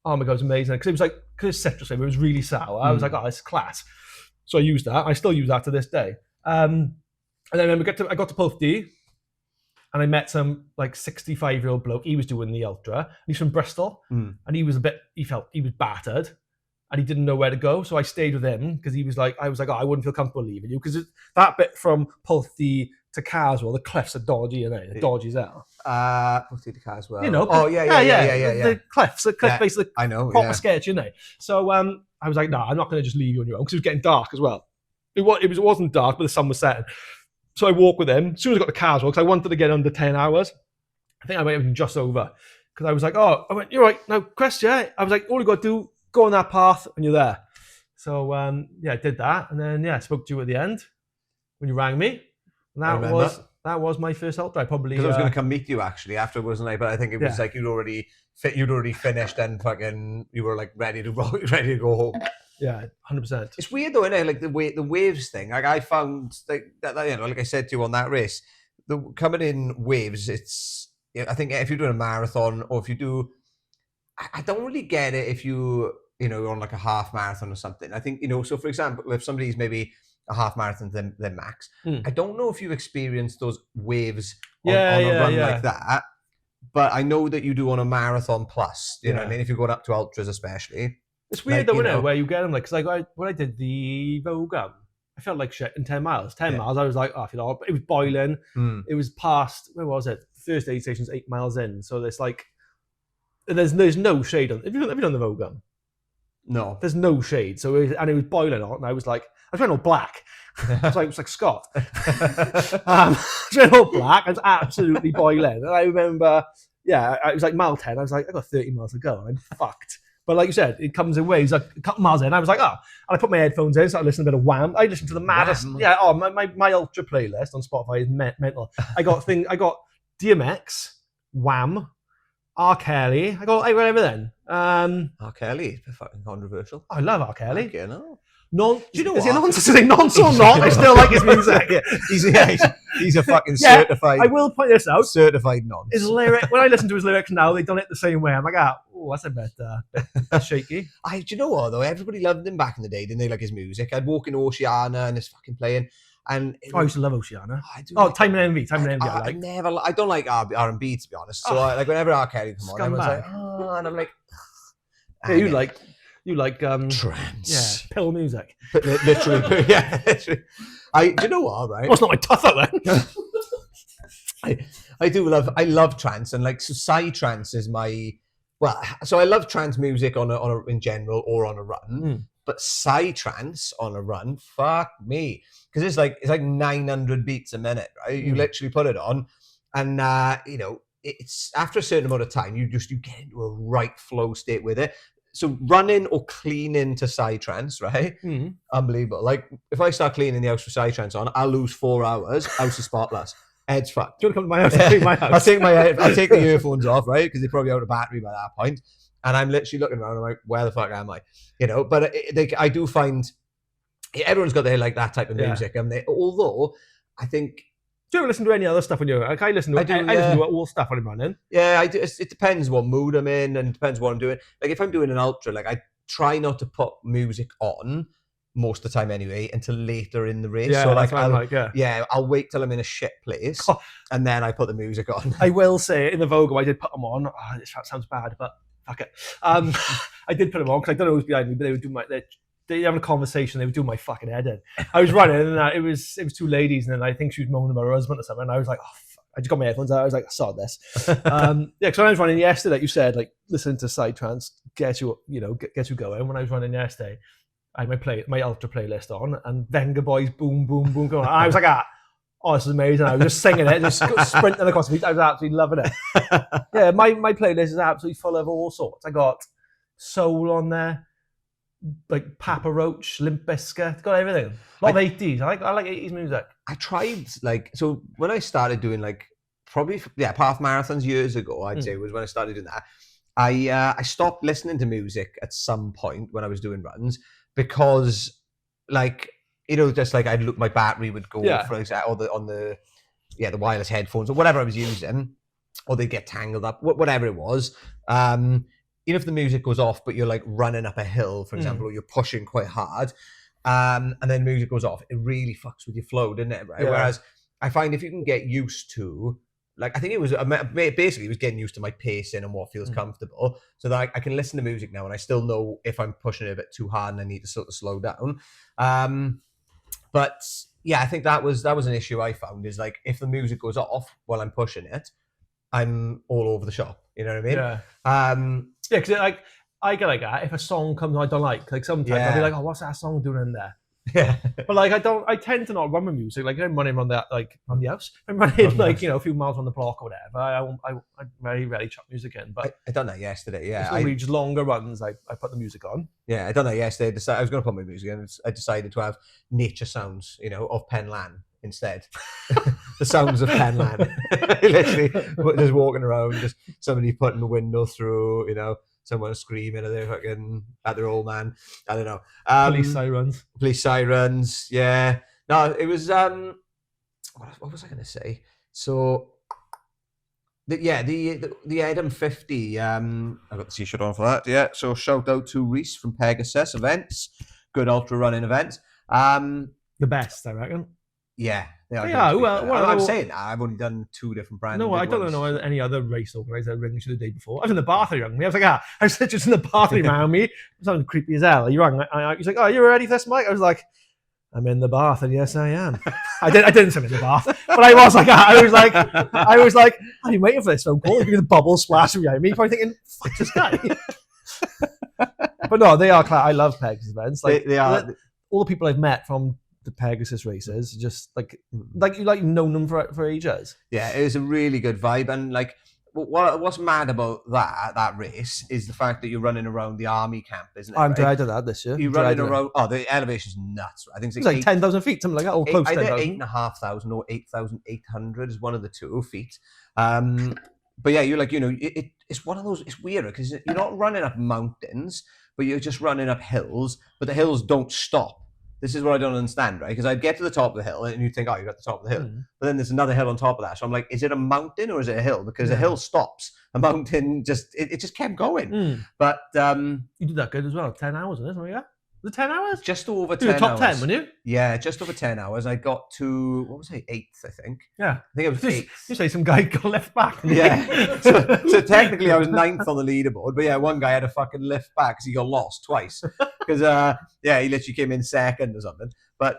Oh my God, it was amazing. Because it's citrus flavor, it was really sour. I was like, it's class. So I used that. I still use that to this day. And then I got to Puff D. And I met some like 65-year-old bloke. He was doing the ultra. He's from Bristol, and he was he was battered, and he didn't know where to go. So I stayed with him because he was like, I was like, oh, I wouldn't feel comfortable leaving you because that bit from Pulthie to Carswell, the cliffs are dodgy, and the dodgy as hell. Pulthie to Carswell. You know? Oh yeah. The cliffs, basically. I know. Proper sketch, you know. So I was like, no, I'm not going to just leave you on your own because it was getting dark as well. It wasn't dark, but the sun was setting. So I walked with him. As soon as I got to Carswell, because I wanted to get under 10 hours. I think I went even just over. Because I was like, I went, you're right. Now, Chris, yeah. I was like, all you got to do, go on that path, and you're there. So, I did that. And then, I spoke to you at the end when you rang me. And that was my first ultra. I probably... Because I was going to come meet you, actually, after, wasn't I? But I think it was like you'd already finished and fucking... You were, like, ready to go home. Yeah, 100%. It's weird though, isn't it? Like the waves thing. Like I found that like I said to you on that race, coming in waves. It's I think if you're doing a marathon or if you do, I don't really get it if you're on like a half marathon or something. I think So for example, if somebody's maybe a half marathon than max, I don't know if you've experienced those waves on a run like that. But I know that you do on a marathon plus. You know what I mean? If you're going up to ultras, especially. It's weird though, isn't it, where you get them, like, because when I did the Vogam, I felt like shit in 10 miles. 10 miles, I was like, it was boiling. It was past, where was it? First aid station's 8 miles in. So it's like, there's no shade on. Have you done the Vogam? No. There's no shade. So it was boiling hot, and I was wearing all black. It was like Scott. I was wearing all black. I was absolutely boiling. And I remember, it was like mile 10. I was like, I got 30 miles to go. I'm fucked. But like you said, it comes in waves. Like a couple miles in, I was like, and I put my headphones in, started listening to a bit of Wham. I listened to the maddest. Wham. Yeah, my ultra playlist on Spotify is mental. I got DMX, Wham, R. Kelly. I got everything. R. Kelly, fucking controversial. I love R. Kelly. Okay, no. Do you know is he nonce or not? I still like his music. He's a fucking certified. I will point this out. Certified nonce. His lyric. When I listen to his lyrics now, they've done it the same way. I'm like, that's a bit shaky. Do you know what though? Everybody loved him back in the day, didn't they? Like his music. I'd walk in Oceana and it's fucking playing. And I used to love Oceana. Time and Envy. I don't like R&B to be honest. So like whenever R. Kelly come on, I was like, and I'm like, You like trance, pill music. Literally. Literally. Do you know what? Right? Well, it's not my tuffer then. I love trance, and like psy-trance is my so I love trance music on a in general or on a run, but psy-trance on a run, fuck me, because it's like 900 beats a minute, right? You literally put it on, and it's after a certain amount of time, you get into a right flow state with it. So running or cleaning to psy-trance, right? Unbelievable. Like if I start cleaning the house with psy-trance on, I'll lose 4 hours. House is spotless. Head's fucked. Do you want to come to my house? I'll take my house. I'll take the earphones off, right? Because they're probably out of battery by that point. And I'm literally looking around. I'm like, where the fuck am I? But I do find everyone's got their like that type of music, and although I think. Do you ever listen to any other stuff when you're like? I listen to all stuff when I'm running. Yeah, I do. It depends what mood I'm in and depends what I'm doing. Like if I'm doing an ultra, like I try not to put music on most of the time anyway until later in the race. Yeah, so like I'll wait till I'm in a shit place and then I put the music on. I will say in the Vogue, I did put them on. This sounds bad, but fuck it. I did put them on because I don't know who's behind me, but they would do they having a conversation, they would do my fucking head in. I was running and it was 2 ladies, and then I think she was moaning about her husband or something, and I was like, I just got my headphones out, I was like, I saw this. Because when I was running yesterday, like you said, like listening to psy-trance gets you going. When I was running yesterday, I had my ultra playlist on, and Venga Boys boom boom boom going on. And I was like, this is amazing. I was just singing it, just sprinting across the beach. I was absolutely loving it. Yeah, my playlist is absolutely full of all sorts. I got soul on there, like Papa Roach, Limp Bizkit, got everything. A lot of 80s. I like 80s music. I tried so when I started doing probably half marathons years ago, I'd say was when I started doing that. I stopped listening to music at some point when I was doing runs because just like my battery would go for example, the wireless headphones or whatever I was using, or they'd get tangled up, whatever it was. Even if the music goes off, but you're like running up a hill, for example, or you're pushing quite hard, and then the music goes off, it really fucks with your flow, doesn't it? Right? Yeah. Whereas I find if you can get used to like I think it was basically it was getting used to my pacing and what feels comfortable, so that I can listen to music now and I still know if I'm pushing it a bit too hard and I need to sort of slow down. But yeah, I think that was an issue I found, is like if the music goes off while I'm pushing it, I'm all over the shop. You know what I mean? Yeah, because like I get like that. If a song comes I don't like sometimes I'll be like, oh, what's that song doing in there? Yeah. But like I tend to not run with music. Like I'm running on that on the house. I'm running a few miles on the block or whatever. I very rarely chuck music in. But I done that yesterday. Yeah, it's normally just longer runs. I put the music on. Yeah, I done that yesterday. I was going to put my music in. I decided to have nature sounds, of Penlan instead. The sounds of Penlan. Literally, just walking around, just somebody putting the window through, someone screaming at their old man. I don't know. Police sirens. Yeah. No, it was. What was I going to say? So. The Edam 50. I got the t-shirt on for that. Yeah. So shout out to Reese from Pegasus Events. Good ultra running event. The best, I reckon. Yeah. I'm saying I've only done 2 different brands. No, I don't know any other race organizer ringing you the day before. I was in the bath, he rang me. I was like, I was just in the bath, he rang me. It sounded creepy as hell. He rang. He's like, oh, you ready for this, Mike? I was like, I'm in the bath, and yes, I am. I didn't say I'm in the bath, but I was like, are you waiting for this phone call? The bubbles splashing behind me. Probably thinking, fuck this guy. But no, they are. I love Pegasus events. Like they are. All the people I've met from the Pegasus races, just like you known them for ages. Yeah, it was a really good vibe, and like what's mad about that race is the fact that you're running around the army camp, isn't it? I'm dreading that this year. You're running around. Oh, the elevation's nuts. I think it's like 10,000 feet, something like that, or close to 10,000. 8,500 or 8,800 is one of the 2 feet. But yeah, you're like, it's one of those. It's weird because you're not running up mountains, but you're just running up hills. But the hills don't stop. This is what I don't understand, right? Because I'd get to the top of the hill and you think, oh, you're at the top of the hill. But then there's another hill on top of that. So I'm like, is it a mountain or is it a hill? Because a hill stops. A mountain it just kept going. But you did that good as well. 10 hours, isn't it? Something like that? Was it 10 hours? Just over 10 hours. Top 10, weren't you? Yeah, just over 10 hours. I got to, what was I, 8th, I think. Yeah. I think it was 8th. You say some guy got left back. Yeah. So technically I was 9th on the leaderboard. But yeah, one guy had a fucking lift back because he got lost twice. Because, he literally came in second or something. But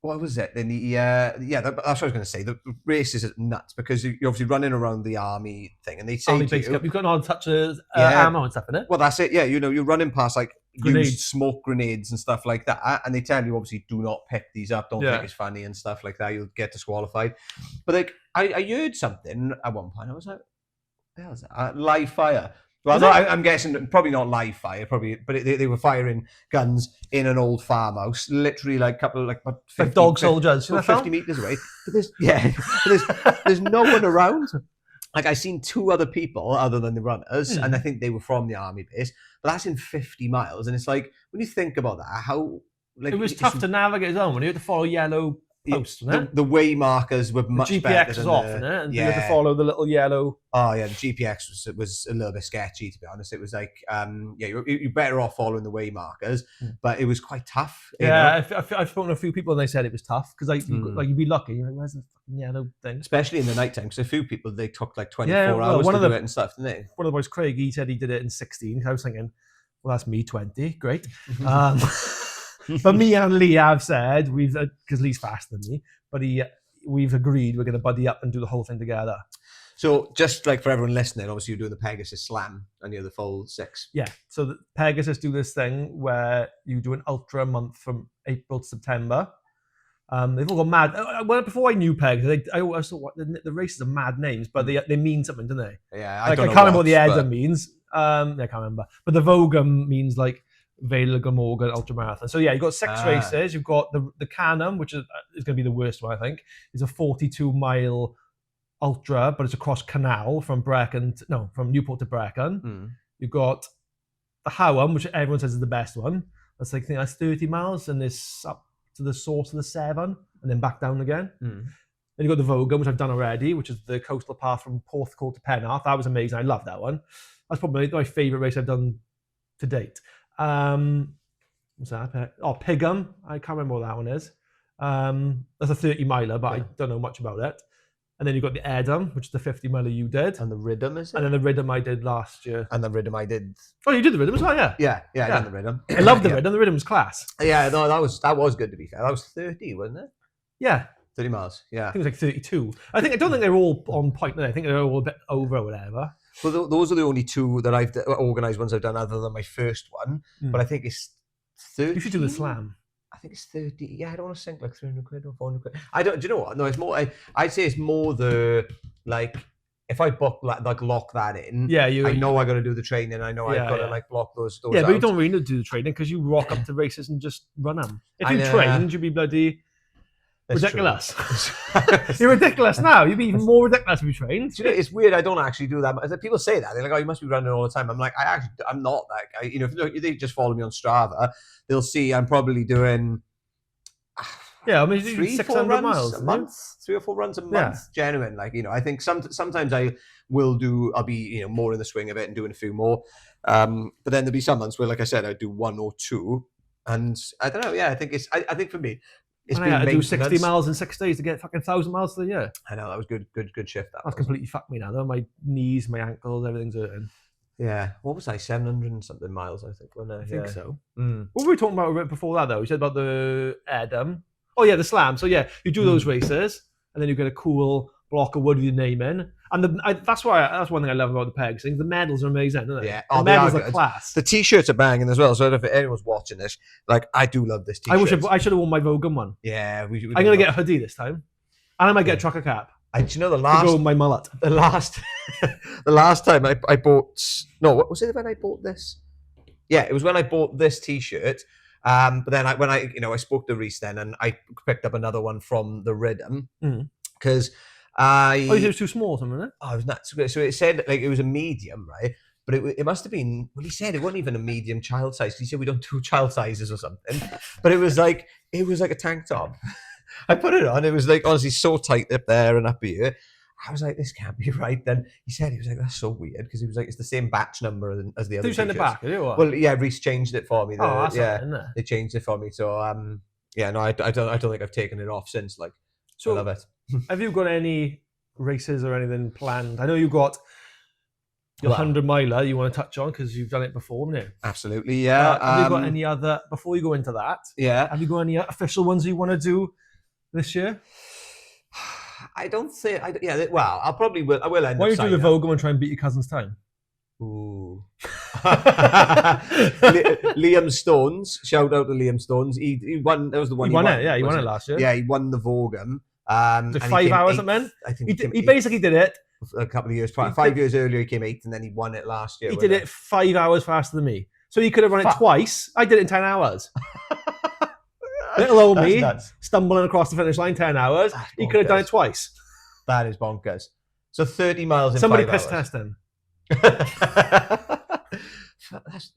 what was it? Then that's what I was going to say. The race is nuts because you're obviously running around the army thing, and they say army base cup. You've got no touches, ammo and stuff in it. Well, that's it. Yeah, you're running past like used smoke grenades and stuff like that, and they tell you obviously do not pick these up. Don't think it's funny and stuff like that. You'll get disqualified. But like I heard something at one point. I was like, what the hell is that? Live fire. Well, I'm guessing probably not live fire, but they were firing guns in an old farmhouse, literally like a couple of like 50, dog soldiers, 50 meters away. But there's no one around. Like I seen 2 other people other than the runners, and I think they were from the army base. But that's in 50 miles, and it's like when you think about that, how like it was tough to navigate his own when you had to follow yellow. The way markers were much the GPX better was than off, and you had to follow the little yellow. Oh yeah, the GPX was a little bit sketchy, to be honest. It was like, you're better off following the way markers, but it was quite tough. Yeah, I've spoken to a few people and they said it was tough because you'd be lucky. You're like, where's the fucking yellow thing? Especially in the night time, because a few people they took like 24 hours to do it and stuff, didn't they? One of the boys, Craig, he said he did it in 16. I was thinking, well, that's me 20, great. But me and Lee have said because Lee's faster than me, but we've agreed we're going to buddy up and do the whole thing together. So just like for everyone listening, obviously you're doing the Pegasus Slam and you're the full 6. Yeah. So the Pegasus do this thing where you do an ultra month from April to September. They've all got mad. Well, before I knew Pegasus, I always thought the races are mad names, but they mean something, don't they? Yeah, I can't remember what the Edam means. I can't remember. But the Vogum means like Vale Glamorgan ultramarathon. So yeah, you've got 6 races. You've got the Canham, which is going to be the worst one, I think. It's a 42-mile ultra, but it's across canal from Newport to Brecon. You've got the Howam, which everyone says is the best one. That's like, I think that's 30 miles, and it's up to the source of the Severn, and then back down again. Then you've got the Vogum, which I've done already, which is the coastal path from Porthcawl to Penarth. That was amazing. I love that one. That's probably my favourite race I've done to date. What's that? Oh, Pigham. I can't remember what that one is. That's a 30 miler, but I don't know much about it. And then you got the Edam, which is the 50 miler you did. And the Rhythm, is it? And then the Rhythm I did last year. And the Rhythm I did. Oh, you did the Rhythm as well, yeah. Yeah, I done the Rhythm. I love the Rhythm. The Rhythm was class. Yeah, no, that was good, to be fair. That was 30, wasn't it? Yeah. 30 miles, yeah. I think it was like 32. I don't think they're all on point now. I think they're all a bit over or whatever. Well, those are the only two that I've organised ones I've done other than my first one. But I think it's 30. You should do the Slam. I think it's 30. Yeah, I don't want to sink like 300 quid or 400 quid. Do you know what? No, it's more. I'd say it's more the like if I book like lock that in. Yeah, I know I got to do the training. I know I've got to like block those. Yeah, out. but you don't really need to do the training because you rock up to races and just run them. If you know. trained, you'd be bloody That's ridiculous. You're ridiculous now. You'd be even more ridiculous if you trained. Do you know, it's weird. I don't actually do that. People say that they're like, "Oh, you must be running all the time." I'm like, I'm not that guy. You know, if they just follow me on Strava, they'll see I'm probably doing. Yeah, I mean, 3-4 runs miles a month, 3 or 4 runs a month, genuine. Like, you know, I think sometimes I'll be, more in the swing of it and doing a few more. But then there'll be some months where, like I said, I do 1 or 2. And I don't know, yeah, I think I think for me, it's been I do 60 miles in 6 days to get fucking 1,000 miles for the year. I know, that was good shift. That's completely fucked me now, though. My knees, my ankles, everything's hurting. Yeah. What was I? 700 and something miles, I think, wasn't it? I think so. Mm. What were we talking about a bit before that, though? You said about the Edam. Oh, yeah, the Slam. So, yeah, you do those races, and then you get a cool block of wood with your name in. And that's one thing I love about the Pegs thing. The medals are amazing, aren't they? Yeah. The medals are class. The T-shirts are banging as well. So if anyone's watching this, like, I do love this T-shirt. I should have worn my Vogan one. Yeah. I'm going to get a hoodie this time. And I might get a trucker cap. Do you know to go with my mullet. The last time I bought... No, what was it when I bought this? Yeah, it was when I bought this T-shirt. But then when I spoke to Reese then, and I picked up another one from the Rhythm because it was too small or something, isn't it? Oh, it was nuts. So it said like it was a medium, right? But it must have been. Well, he said it wasn't even a medium child size. He said we don't do child sizes or something. But it was like a tank top. I put it on. It was like honestly so tight up there and up here. I was like, this can't be right. Then he was like, that's so weird because he was like, it's the same batch number as the other. Did you send it back? Well, yeah, Reese changed it for me. That's right, isn't it? They changed it for me. So I don't think I've taken it off since. Like, so I love it. Have you got any races or anything planned? I know you got your 100 miler you want to touch on because you've done it before, haven't you? Absolutely, yeah. Have you got any other before you go into that? Yeah. Have you got any official ones you want to do this year? I don't think. Well, I will end. Why don't you do the Vogan and try and beat your cousin's time? Ooh. Liam Stones. Shout out to Liam Stones. He won. That was the one. He won it. Yeah, he won it last year. Yeah, he won the Vogan. 5 hours, it meant. I think he basically did it a couple of years prior. 5 years earlier, he came 8th, and then he won it last year. He did it 5 hours faster than me, so he could have run it twice. I did it in 10 hours. Little old me stumbling across the finish line 10 hours. He could have done it twice. That is bonkers. So 30 miles in Somebody 5 piss hours. test him. that's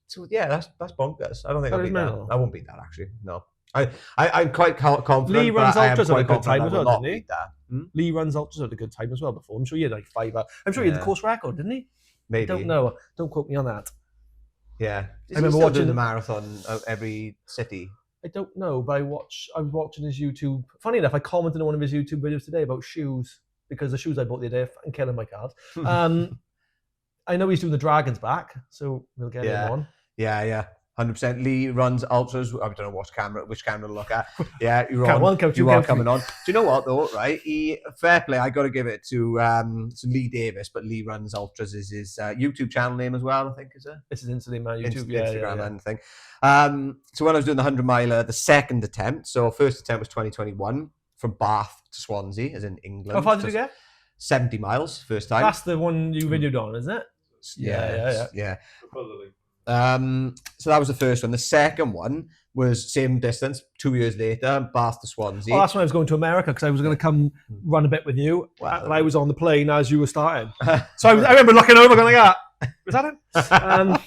bonkers. I don't think That I'll is beat mental. that. I won't beat that actually. No. I'm quite confident. Lee runs ultras at a good time as well, not didn't he? beat that. Lee runs ultras at a good time as well before. I'm sure he had like 5 hours. I'm sure he had the course record, didn't he? Maybe. I don't know. Don't quote me on that. Yeah. I remember watching the marathon of every city. I don't know, but I was watching his YouTube. Funny enough, I commented on one of his YouTube videos today about shoes because the shoes I bought the other day are fucking killing my card. I know he's doing the Dragons back, so we'll get him on. Yeah. 100%. Lee runs ultras. I don't know which camera to look at. Yeah, you're on. You are coming on. Do you know what though? Right, fair play. I got to give it to Lee Davis, but Lee runs ultras is his YouTube channel name as well. I think is it. This is Instantly Man YouTube, Instagram and thing. So when I was doing the 100 miler, the second attempt. So first attempt was 2021 from Bath to Swansea, as in England. How far did you get? 70 miles first time. That's the one you videoed on, isn't it? Yeah. So that was the first one. The second one was same distance, 2 years later, Bath to Swansea. Oh, that's when I was going to America because I was going to come run a bit with you. Wow. And I was on the plane as you were starting. So I remember looking over going like that. Was that him?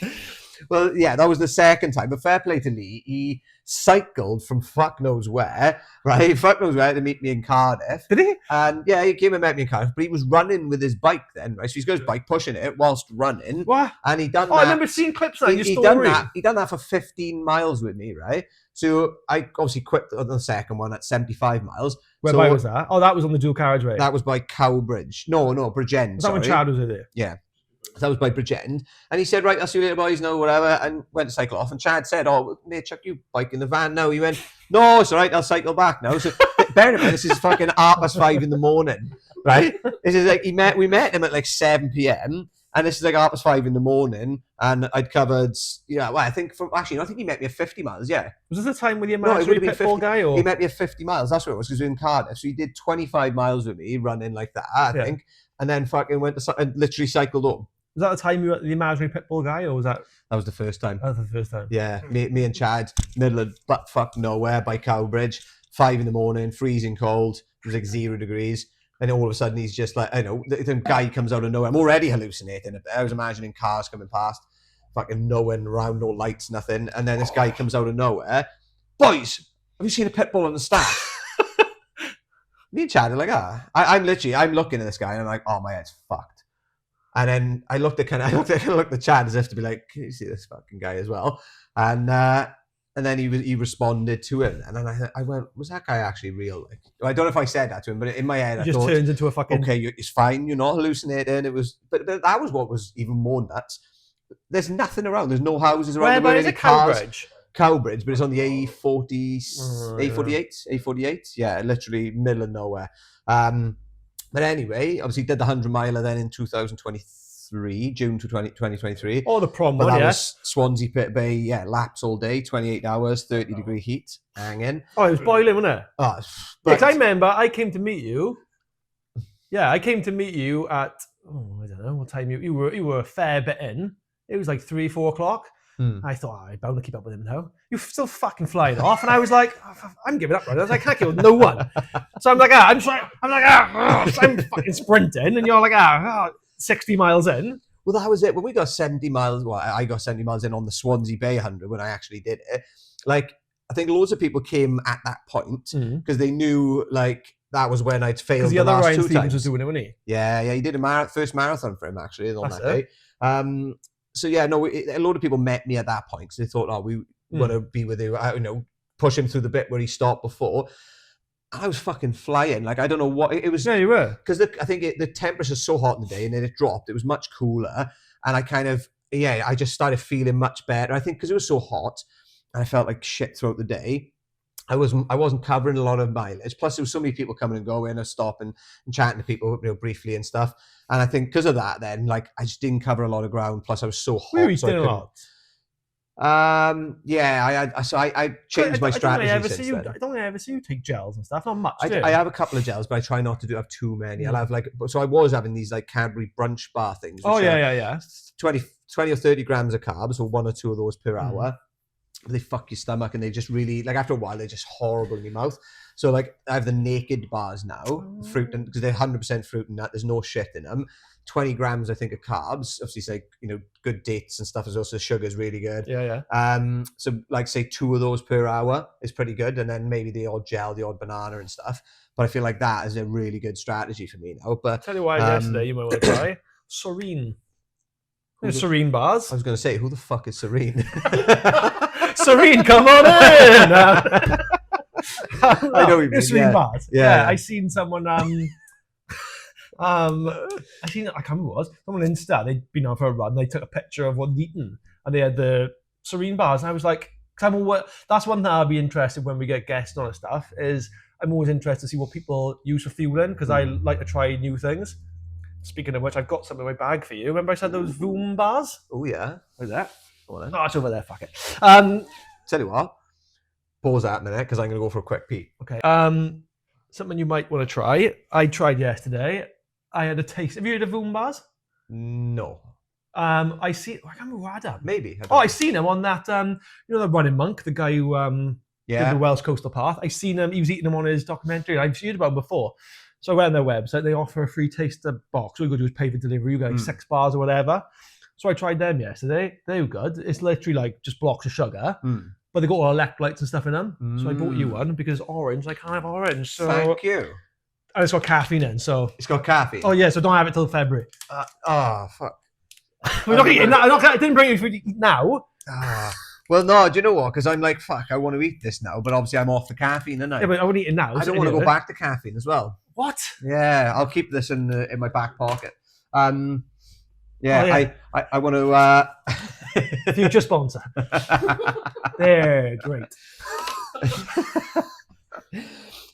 Well, yeah, that was the second time. But fair play to Lee. He cycled from fuck knows where, right? Fuck knows where to meet me in Cardiff. Did he? And yeah, he came and met me in Cardiff, but he was running with his bike then, right? So he's got his bike, pushing it whilst running. What? And he done Oh, that. I remember seeing clips on your He story. done that for 15 miles with me, right? So I obviously quit on the second one at 75 miles. Whereabouts So was that? Oh, that was on the dual carriageway. that was by Cowbridge. No, Bridgend. Was that when Chad was there? Yeah. So that was by Bridgend. And he said, right, I'll see you later, boys, no, whatever. And went to cycle off. And Chad said, oh, mate, chuck you bike in the van now. He went, no, it's all right, I'll cycle back now. So bear in mind, this is fucking 5:30 in the morning, right? This is like, we met him at like 7 p.m. And this is like 5:30 in the morning. And I'd covered, I think he met me at 50 miles, yeah. Was this the time with the imaginary pitbull guy? Or? He met me at 50 miles, that's what it was, because we were in Cardiff. So he did 25 miles with me, running like that, I think. And then fucking went to and literally cycled home. Was that the time you were the imaginary pitbull guy, or was that? That was the first time. That was the first time. Yeah, me and Chad, middle of butt fuck nowhere by Cowbridge, 5 in the morning, freezing cold. It was like 0 degrees. And all of a sudden he's just like, the guy comes out of nowhere. I'm already hallucinating a bit. I was imagining cars coming past, fucking no one around, no lights, nothing. And then this guy comes out of nowhere. Boys, have you seen a pitbull on the staff? Me and Chad are like, I'm looking at this guy and I'm like, oh, my head's fucked. And then I looked at Chad as if to be like, can you see this fucking guy as well? And then he responded to it. And then I went, was that guy actually real? Like, I don't know if I said that to him, but in my head, I thought, turns into a fucking... Okay, it's fine, you're not hallucinating. It was, but that was what was even more nuts. There's nothing around. There's no houses around. Where is it? Cowbridge? Cowbridge, but it's on the A48. Yeah, literally middle of nowhere. But anyway, obviously did the 100-miler then in 2023, June to 2023. Oh, the prom but one, that was Swansea Pit Bay, laps all day, 28 hours, 30-degree heat, hanging. Oh, it was boiling, wasn't it? Oh, but I remember I came to meet you. Yeah, I came to meet you at, I don't know what time you were a fair bit in. It was like 3-4 o'clock. I thought, I'm bound to keep up with him now. You're still fucking flying off. And I was like, I'm giving up, brother. I can't kill no one. So I'm like, I'm fucking sprinting. And you're like, 60 miles in. Well, that was it. When we got 70 miles, I got 70 miles in on the Swansea Bay 100 when I actually did it. Like, I think loads of people came at that point because they knew, like, that was when I'd failed the last two times. Was doing it, wasn't he? Yeah, he did a first marathon for him, actually, on that day. So yeah, no, a lot of people met me at that point because they thought, we want to be with you, push him through the bit where he stopped before. I was fucking flying. Like, I don't know what it was. Yeah, you were. Because I think the temperature's so hot in the day, and then it dropped. It was much cooler, and I just started feeling much better. I think because it was so hot, and I felt like shit throughout the day. I wasn't covering a lot of mileage. Plus, there was so many people coming and going, and stopping and chatting to people, briefly and stuff. And I think because of that, then I just didn't cover a lot of ground. Plus, I was so hot. Were you doing a lot? I changed my strategy. I don't think I ever see you take gels and stuff. Not much. I have a couple of gels, but I try not to have too many. I'll have so I was having these like Cadbury brunch bar things. Oh yeah. 20 or 30 grams of carbs, or 1 or 2 of those per hour. They fuck your stomach, and they just really, like, after a while, they're just horrible in your mouth. So, like, I have the naked bars now, fruit, and because they're 100% fruit and nut, there's no shit in them. 20 grams, I think, of carbs. Obviously, it's like, good dates and stuff as well. So the sugar's really good. Yeah. So, like, say 2 of those per hour is pretty good, and then maybe the odd gel, the odd banana and stuff. But I feel like that is a really good strategy for me now. But tell you why yesterday you might want to try Soreen. Soreen bars. I was going to say, who the fuck is Soreen? Soreen, come on in. I know what you mean. Soreen bars. Yeah. I seen someone. I can't remember who it was. Someone on Insta. They'd been out for a run. They took a picture of what they'd eaten, and they had the Soreen bars. And I was like, that's one that I'll be interested when we get guests on and stuff. Is I'm always interested to see what people use for fueling because I like to try new things. Speaking of which, I've got some in my bag for you. Remember I said those Voom bars? Oh, yeah. Where's that? Oh, it's over there. Fuck it. Tell you what. Pause that a minute because I'm going to go for a quick pee. Okay. Something you might want to try. I tried yesterday. I had a taste. Have you heard of Voom bars? No. I can't remember who had them. Maybe. I seen him on that, the running monk, the guy who did the Welsh Coastal Path. I seen him. He was eating them on his documentary. I've seen about him before. So I went on their website. They offer a free taster box. All you got to do is pay for delivery. You get like 6 bars or whatever. So I tried them yesterday. They were good. It's literally like just blocks of sugar, Mm. but they got all electrolytes and stuff in them. So I bought you Mm. one because orange, I can't have orange. So Thank you. and it's got caffeine in. So It's got caffeine. oh yeah, so don't have it till February. Fuck. We're not eating that. I didn't bring it for you now. Well, no, do you know what? Because I'm like, fuck, I want to eat this now, but obviously I'm off the caffeine, and Yeah, but I won't eat it now. I don't want to go back to caffeine as well. What? Yeah, I'll keep this in my back pocket. I want to. Future sponsor. They're great.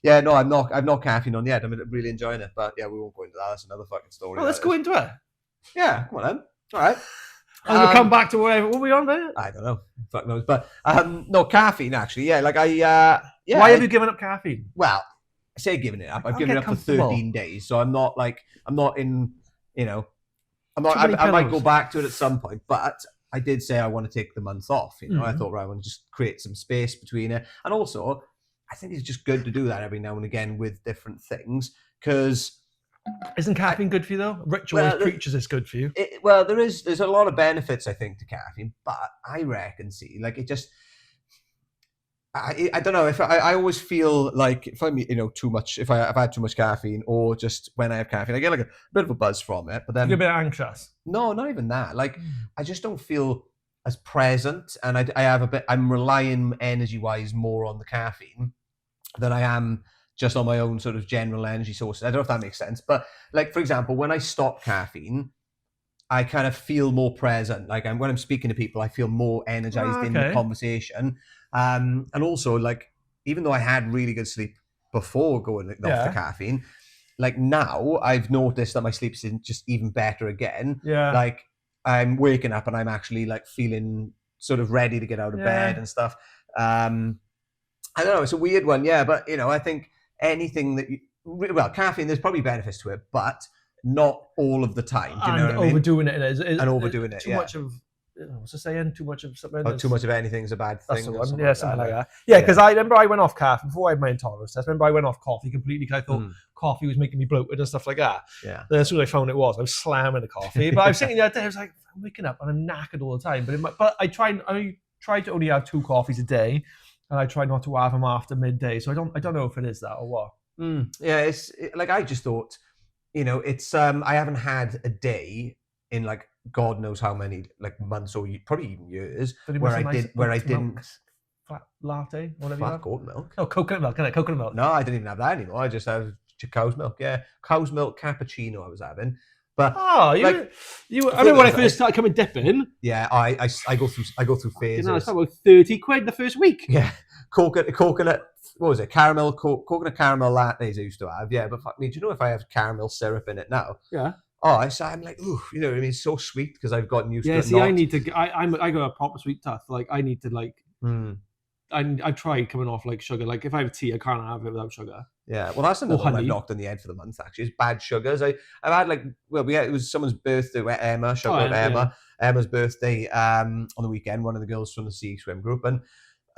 Yeah, no, I'm not caffeine on yet. I'm really enjoying it, but yeah, we won't go into that. That's another fucking story. Oh, let's go into it. Yeah, come on then. All right. And we'll come back to whatever. What were we on there? I don't know. Fuck knows. But no, caffeine actually. Yeah, like Why have you given up caffeine? Well, I say giving it up. I've given it up for 13 days, so I'm not in. I might go back to it at some point, but I did say I want to take the month off. I thought, right, I want to just create some space between it, and also I think it's just good to do that every now and again with different things because. Isn't caffeine good for you though? Rich always preaches it's good for you. There's a lot of benefits I think to caffeine, but I reckon like it just I don't know if I always feel like if I'm too much if I've had too much caffeine or just when I have caffeine I get like a bit of a buzz from it, but then you're a bit anxious. No, not even that. Like I just don't feel as present, and I'm relying energy wise more on the caffeine than I am just on my own sort of general energy sources. I don't know if that makes sense. But like, for example, when I stop caffeine, I kind of feel more present. Like when I'm speaking to people, I feel more energized in the conversation. And also like, even though I had really good sleep before going off the caffeine, like now I've noticed that my sleep is just even better again. Yeah. Like I'm waking up and I'm actually like feeling sort of ready to get out of bed and stuff. I don't know. It's a weird one. Yeah. But I think, anything that caffeine, there's probably benefits to it, but not all of the time. Do you know what I mean? Overdoing it is. And overdoing it. Too much of what's the saying? Too much of something. Too much of anything is a bad thing. That's the one. Yeah, something like that. Yeah, because I remember I went off caffeine before I had my intolerance test. I remember I went off coffee completely because I thought coffee was making me bloated and stuff like that. Yeah. Then as soon as I found it was, I was slamming the coffee. But I was thinking the other day, I was like, I'm waking up and I'm knackered all the time. But I try to only have 2 coffees a day, and I try not to have them after midday. So I don't know if it is that or what. Yeah, it's like I just thought, it's I haven't had a day in like God knows how many like months or probably even years where I didn't flat latte, whatever. Flat goat milk. Oh, coconut milk. Can I coconut milk? No, I didn't even have that anymore. I just have cow's milk. Yeah, cow's milk cappuccino I was having. But I remember when I first started coming dipping. Yeah, I go through phases. It's about 30 quid the first week. Yeah, coconut. What was it? Coconut caramel lattes I used to have. Yeah, but fuck me, do you know if I have caramel syrup in it now? Yeah. Oh, I'm like, ooh, you know what I mean? It's so sweet because I've gotten used to it. Yeah, see, I need to. I got a proper sweet tooth. Like I need to like. I tried coming off like sugar. Like if I have tea, I can't have it without sugar. Yeah, well, that's another one I've knocked on the head for the month. Actually, is bad sugars. I've had like, it was someone's birthday. Emma, Emma's birthday on the weekend. One of the girls from the sea swim group, and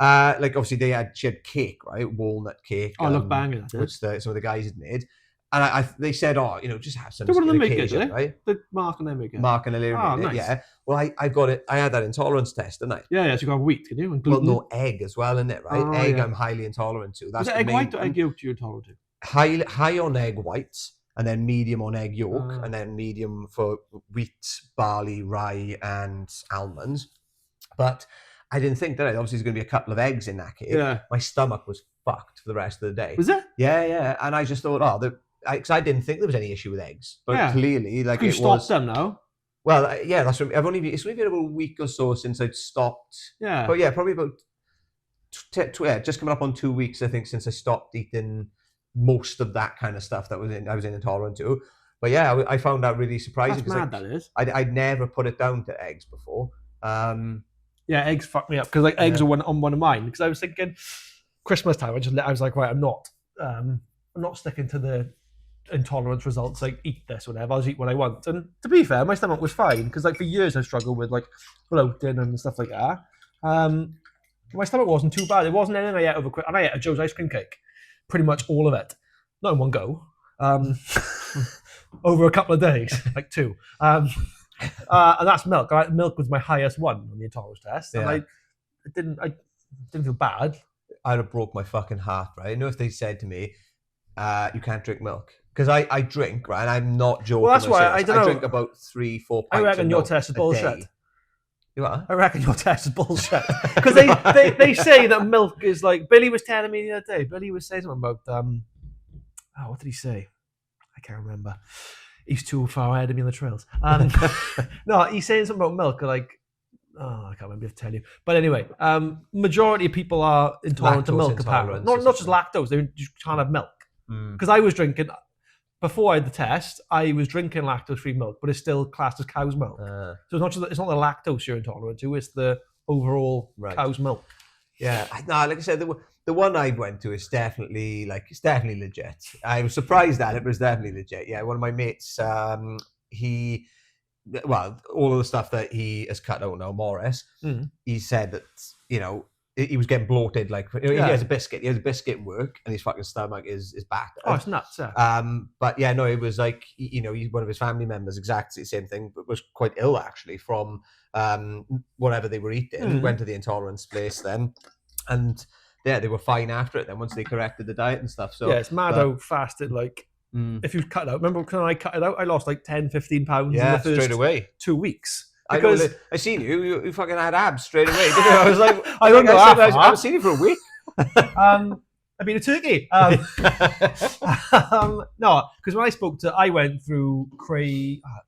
like obviously she had cake, right? Walnut cake. Oh, look banging! Which some of the guys had made. And they said, just have some. They're one of the makers, right? The Mark and them makers. Mark and Illyria made it, nice. Yeah. Well, I got it. I had that intolerance test, didn't I? Yeah, so you got wheat, can you? And gluten. Well, no, egg as well, isn't it, right? Egg I'm highly intolerant to. That's egg white or egg yolk you're intolerant to? High on egg whites, and then medium on egg yolk, and then medium for wheat, barley, rye, and almonds. But I didn't think that obviously there's going to be a couple of eggs in that cake. Yeah. My stomach was fucked for the rest of the day. Was it? Yeah. And I just thought, because I didn't think there was any issue with eggs, but clearly, like you stopped them now. Well, yeah, that's what it's only been about a week or so since I'd stopped. Yeah, but yeah, probably about just coming up on 2 weeks, I think, since I stopped eating most of that kind of stuff that I was intolerant to. But yeah, I found that really surprising. That's mad, that is. I'd never put it down to eggs before. Yeah, eggs fucked me up because eggs are on one of mine because I was thinking Christmas time. I was like, right, I'm not sticking to the intolerance results, like eat this, whatever. I'll just eat what I want. And to be fair, my stomach was fine because like for years I struggled with like bloating and stuff like that. My stomach wasn't too bad. It wasn't anything I ate and I ate a Joe's ice cream cake, pretty much all of it, not in one go, over a couple of days, like 2. And that's milk. Milk was my highest one on the intolerance test, and Yeah. I didn't feel bad. I'd have broke my fucking heart, right? I know if they said to me, you can't drink milk. Because I drink, right? And I'm not joking. Well, that's when why say this. I don't know. drink about 3-4 pints I reckon of your milk test is a bullshit. day. You what? I reckon your test is bullshit. Because they say that milk is like, Billy was telling me the other day, Billy was saying something about, what did he say? I can't remember. He's too far ahead of me on the trails. No, he's saying something about milk, like, I can't remember if to tell you. But anyway, majority of people are intolerant to Lactose milk, apparently. intolerance Not just lactose, they just can't have milk. Because I was drinking, before I had the test, I was drinking lactose-free milk, but it's still classed as cow's milk. So it's not the lactose you're intolerant to, it's the overall cow's milk. Yeah, no, like I said, the one I went to is definitely legit. I was surprised at it, but it's definitely legit. Yeah, one of my mates, all of the stuff that he has cut out now, Morris, he said that, he was getting bloated. Like, he has a biscuit. He has a biscuit at work, and his fucking stomach is battered. Oh, it's nuts. Yeah. But yeah, no, it was like, he's one of his family members, exactly the same thing, but was quite ill actually from whatever they were eating. Went to the intolerance place then, and yeah, they were fine after it. Then once they corrected the diet and stuff. So yeah, it's mad how fast it like. If you cut it out, remember when I cut it out, I lost like 10-15 pounds in the first straight away 2 weeks. Because I seen you fucking had abs straight away, didn't you? I was like, I don't know. I haven't seen you for a week. I've been to Turkey. No, because when I went through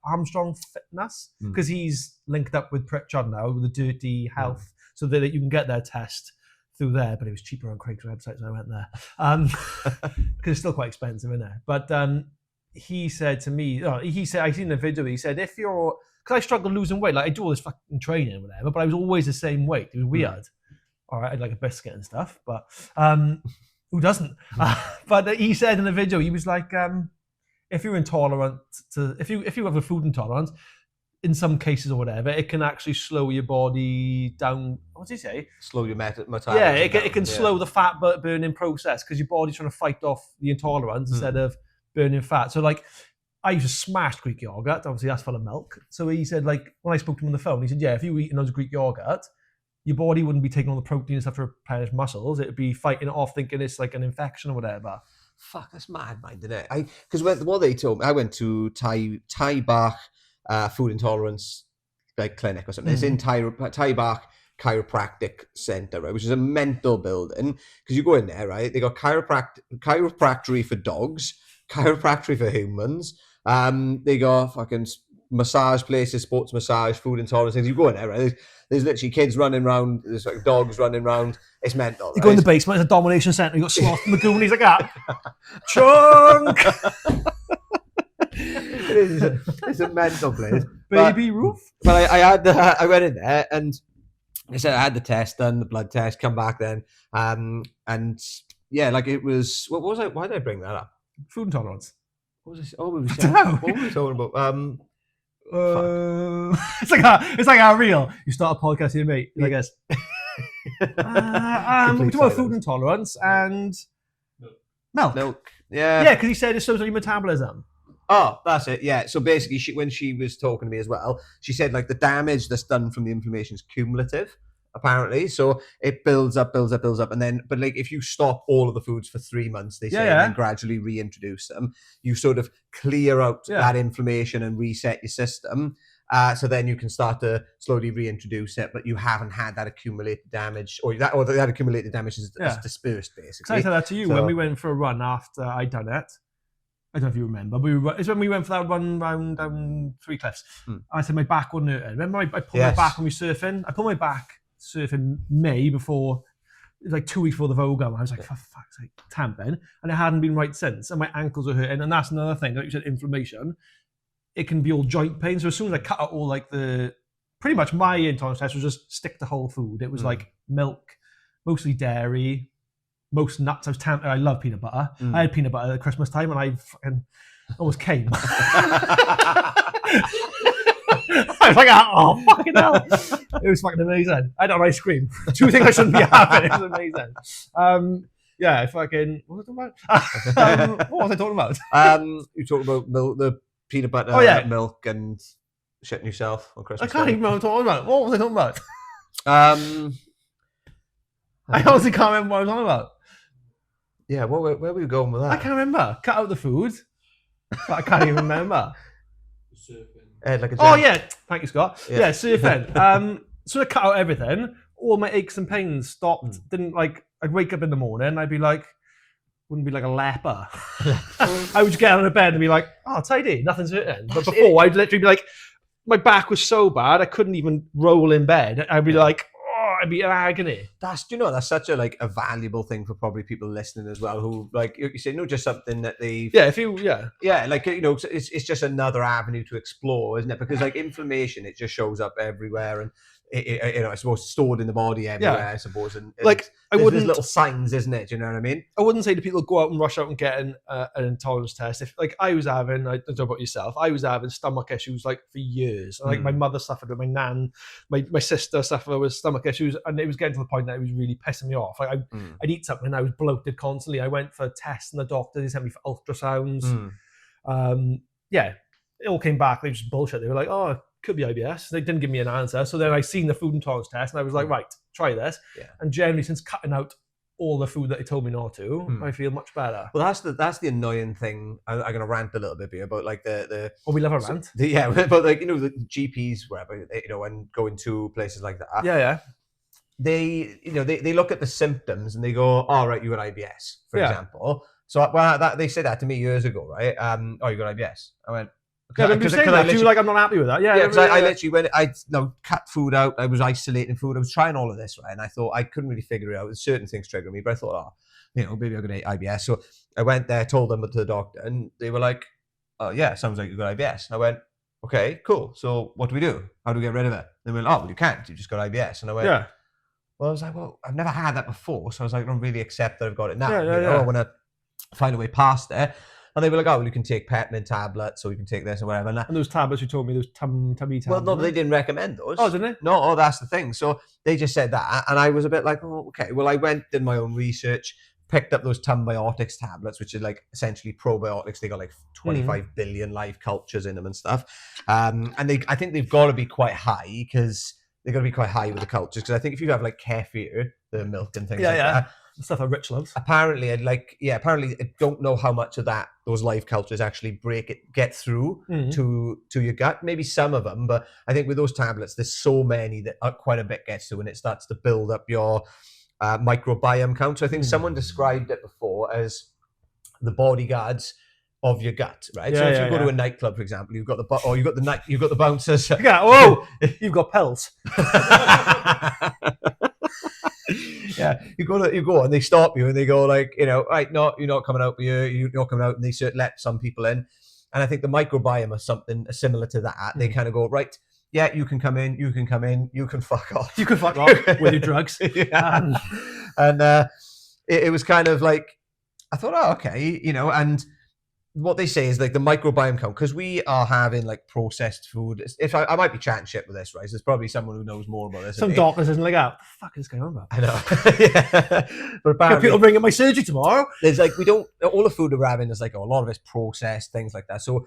Armstrong Fitness, because he's linked up with Pritchard now with the Dirty Health, so that you can get their test through there, but it was cheaper on Craig's website, so I went there. Because it's still quite expensive, isn't it? But he said to me, I seen the video, he said, because I struggled losing weight, like I do all this fucking training and whatever, but I was always the same weight. It was weird. All right, I'd like a biscuit and stuff, but who doesn't? But he said in the video, he was like, if you're intolerant to, if you have a food intolerance, in some cases or whatever, it can actually slow your body down. What did he say? Slow your metabolism. Yeah, it can slow the fat burning process because your body's trying to fight off the intolerance instead of burning fat. So like, I used to smash Greek yogurt. Obviously, that's full of milk. So he said, like, when I spoke to him on the phone, he said, yeah, if you were eating those Greek yogurt, your body wouldn't be taking all the protein and stuff to replenish muscles. It would be fighting it off, thinking it's like an infection or whatever. Fuck, that's mad, man, isn't it? Because what they told me, I went to Thai Bach food intolerance like clinic or something. It's in Thai Bach Chiropractic Center, right, which is a mental building. Because you go in there, right? They got chiropractic for dogs, chiropractic for humans. They got fucking massage places, sports massage, food intolerance things. You go in there, right? There's literally kids running around. There's like dogs running around. It's mental. You go in the basement. It's a domination center. You got Sloth and the Goonies like that. Chunk. It's a mental place. Baby roof. But I went in there and I said I had the test done, the blood test, come back then, and yeah, like it was. What was it? Why did I bring that up? Food intolerance. What was this? Oh, we were saying, what were we talking about? It's like our reel. You start a podcast with your mate. I guess. We're talking about food intolerance and milk. Yeah, because he said it slows down your metabolism. Oh, that's it. Yeah. So basically, when she was talking to me as well, she said like the damage that's done from the inflammation is cumulative, apparently. So it builds up, and then, but like if you stop all of the foods for 3 months, they say, and then gradually reintroduce them, you sort of clear out that inflammation and reset your system. So then you can start to slowly reintroduce it, but you haven't had that accumulated damage, or that accumulated damage is dispersed basically. I said that to you when we went for a run after I'd done it. I don't know if you remember, but it's when we went for that run round down Three Cliffs. I said my back wasn't hurting. Remember I pulled my back when we were surfing? I pulled my back surfing May before, it was like 2 weeks before the Vogo. I was like, for fuck's sake, tamping. And it hadn't been right since. And my ankles are hurting. And that's another thing, like you said, inflammation. It can be all joint pain. So as soon as I cut out all like pretty much my intolerance test was just stick to whole food. It was like milk, mostly dairy, most nuts. I love peanut butter. I had peanut butter at Christmas time and I fucking almost came. I was like, oh, fucking hell. It was fucking amazing. I had an ice cream. 2 things I shouldn't be having. It was amazing. Yeah, fucking, what was I talking about? What was I talking about? You talked about milk, the peanut butter, milk and... shitting yourself on I Christmas can't Day. even remember what I'm talking about. What was I talking about? I don't honestly can't remember what I was on about. Yeah, where were we going with that? I can't remember. Cut out the food. But I can't even remember. Like a Oh, jet. yeah. Thank you, Scott. Yeah. Yeah, surfing. So I cut out everything. All my aches and pains stopped. Didn't like, I'd wake up in the morning, I'd be like, wouldn't be like a leper. I would just get out of bed and be like, oh, tidy, nothing's hurting. But before, I'd literally be like, my back was so bad, I couldn't even roll in bed. I'd be like, oh, I'd be in agony. That's such a like a valuable thing for probably people listening as well, who like you say, not just something that they like it's just another avenue to explore, isn't it? Because like inflammation, it just shows up everywhere, and I suppose stored in the body everywhere. I suppose, and like there's little signs, isn't it? Do you know what I mean? I wouldn't say to people go out and rush out and get an intolerance test. If like I was having, I don't know about yourself, I was having stomach issues like for years. Like my mother suffered with my nan, my sister suffered with stomach issues, and it was getting to the point that it was really pissing me off. Like I'd eat something, and I was bloated constantly. I went for tests, and the doctor, they sent me for ultrasounds. It all came back. They were just bullshit. They were like, oh, it could be IBS. They didn't give me an answer. So then I seen the food intolerance test, and I was like, right, try this. Yeah. And generally, since cutting out all the food that they told me not to, I feel much better. Well, that's the annoying thing. I'm going to rant a little bit here about like the we love a rant. But like the GPs, wherever, and going to places like that. Yeah. They look at the symptoms and they go, all right, you got IBS, for example. So they said that to me years ago, right? Oh, you got IBS. I went. You were like, I'm not happy with that. Yeah, because I literally went. I cut food out. I was isolating food. I was trying all of this, right? And I thought I couldn't really figure it out. Certain things triggered me, but I thought, maybe I'm gonna IBS. So I went there, told them to the doctor, and they were like, "Oh yeah, sounds like you got IBS." And I went, "Okay, cool. So what do we do? How do we get rid of it?" They went, "Oh, well, you can't. You just got IBS." And I went, "Yeah." Well, I was like, "Well, I've never had that before, so I was like, I don't really accept that I've got it now. I want to find a way past it." And they were like, "Oh, well, you can take peppermint tablets, or you can take this or whatever." And those tablets you told me, those tummy tablets. Well, no, they didn't recommend those. Oh, didn't they? No, that's the thing. So they just said that, and I was a bit like, "Oh, okay." Well, I did my own research, picked up those Tumbiotics tablets, which is like essentially probiotics. They got like 25 billion live cultures in them and stuff. And I think they've got to be quite high because they're going to be quite high with the cultures. Because I think if you have like Caffeine, the milk and things like that. Stuff that Rich loves. Apparently, I don't know how much of those live cultures actually get through to your gut. Maybe some of them, but I think with those tablets, there's so many that quite a bit gets to, and it starts to build up your microbiome count. So I think someone described it before as the bodyguards of your gut, right? So if you go to a nightclub, for example, you've got the bouncers. Yeah. Oh, you've got pills. Yeah, you go and they stop you and they go like, right, no, you're not coming out here, you're not coming out, and they let some people in. And I think the microbiome is something similar to that. They kind of go, right, yeah, you can come in, you can fuck off. You can fuck off with your drugs. And it was kind of like, I thought, oh, okay, and what they say is like the microbiome count, because we are having like processed food. If I might be chatting shit with this, right? So there's probably someone who knows more about this. Some doctors isn't like, what the fuck is going on about? I know. But apparently, people bring up my surgery tomorrow. There's like, all the food that we're having is like, a lot of it's processed, things like that. So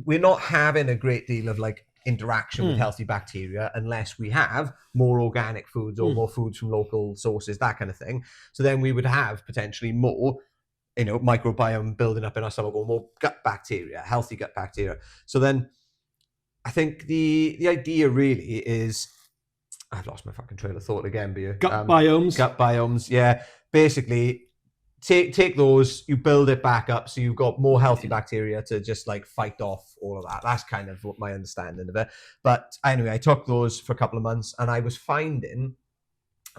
we're not having a great deal of like interaction with healthy bacteria unless we have more organic foods or more foods from local sources, that kind of thing. So then we would have potentially more microbiome building up in our stomach, or more gut bacteria, healthy gut bacteria. So then I think the idea really is, I've lost my fucking trail of thought again, but gut biomes, yeah. Basically, take those, you build it back up, so you've got more healthy bacteria to just like fight off all of that. That's kind of what my understanding of it. But anyway, I took those for a couple of months, and I was finding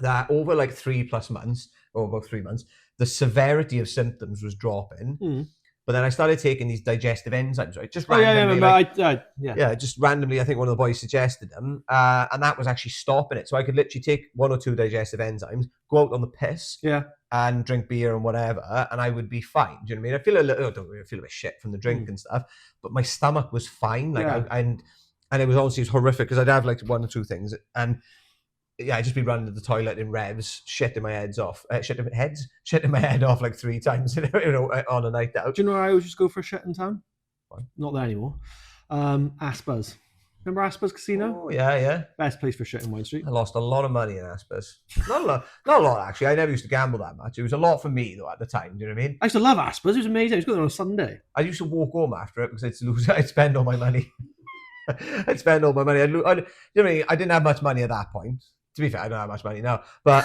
that over like 3+ months, or about 3 months, the severity of symptoms was dropping. But then I started taking these digestive enzymes, right? Just randomly. Just randomly, I think one of the boys suggested them. And that was actually stopping it. So I could literally take 1 or 2 digestive enzymes, go out on the piss, and drink beer and whatever, and I would be fine. Do you know what I mean? I feel a bit shit from the drink and stuff, but my stomach was fine. And it was honestly horrific, because I'd have like 1 or 2 things, and I'd just be running to the toilet in revs, shitting my head off like 3 times, on a night out. Do you know where I always just go for a shit in town? What? Not there anymore. Aspas. Remember Asper's Casino? Oh, yeah. Best place for shit in Wine Street. I lost a lot of money in Asper's. Not a lot actually. I never used to gamble that much. It was a lot for me though at the time. Do you know what I mean? I used to love Asper's. It was amazing. I used to go there on a Sunday. I used to walk home after it because I'd spend all my money. I'd spend all my money. You know what I mean? I didn't have much money at that point. To be fair, I don't have much money now. But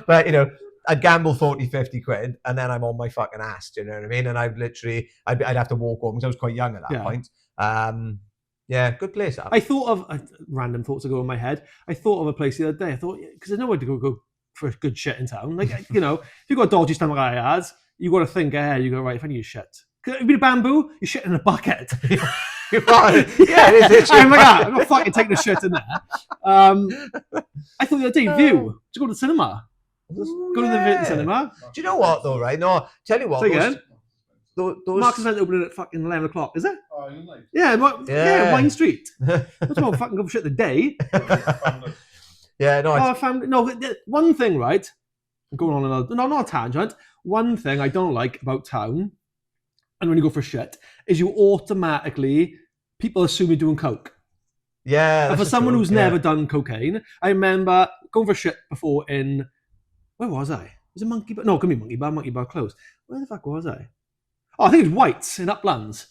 but you know, I'd gamble 40, 50 quid and then I'm on my fucking ass. Do you know what I mean? And I'd have to walk home because I was quite young at that point. Yeah, good place. I thought of random thoughts that go in my head. I thought of a place the other day. I thought, because there's nowhere to go for good shit in town. Like, you know, if you've got a dodgy stomach like I had, you got to think ahead. You go, right, if I need a shit. Because it'd be a bamboo, you shit in a bucket. Yeah, it is. I'm like, I'm not fucking taking a shit in there. I thought the other day, View, to go to the cinema. Go to the cinema. Do you know what, though, right? No, tell you what. Those Marcus Event opening at fucking 11 o'clock, is it? Oh, you like? Yeah, Wine Street. That's not fucking go for shit the day. Yeah, no. I found one thing, right? I'm going on another, no, not a tangent. One thing I don't like about town, and when you go for shit, is you automatically people assume you're doing coke. Yeah. And for someone who's never done cocaine, I remember going for shit before in where was I? Was it Monkey Bar? No, it could be Monkey Bar. Monkey Bar closed. Where the fuck was I? Oh, I think it's White's in Uplands.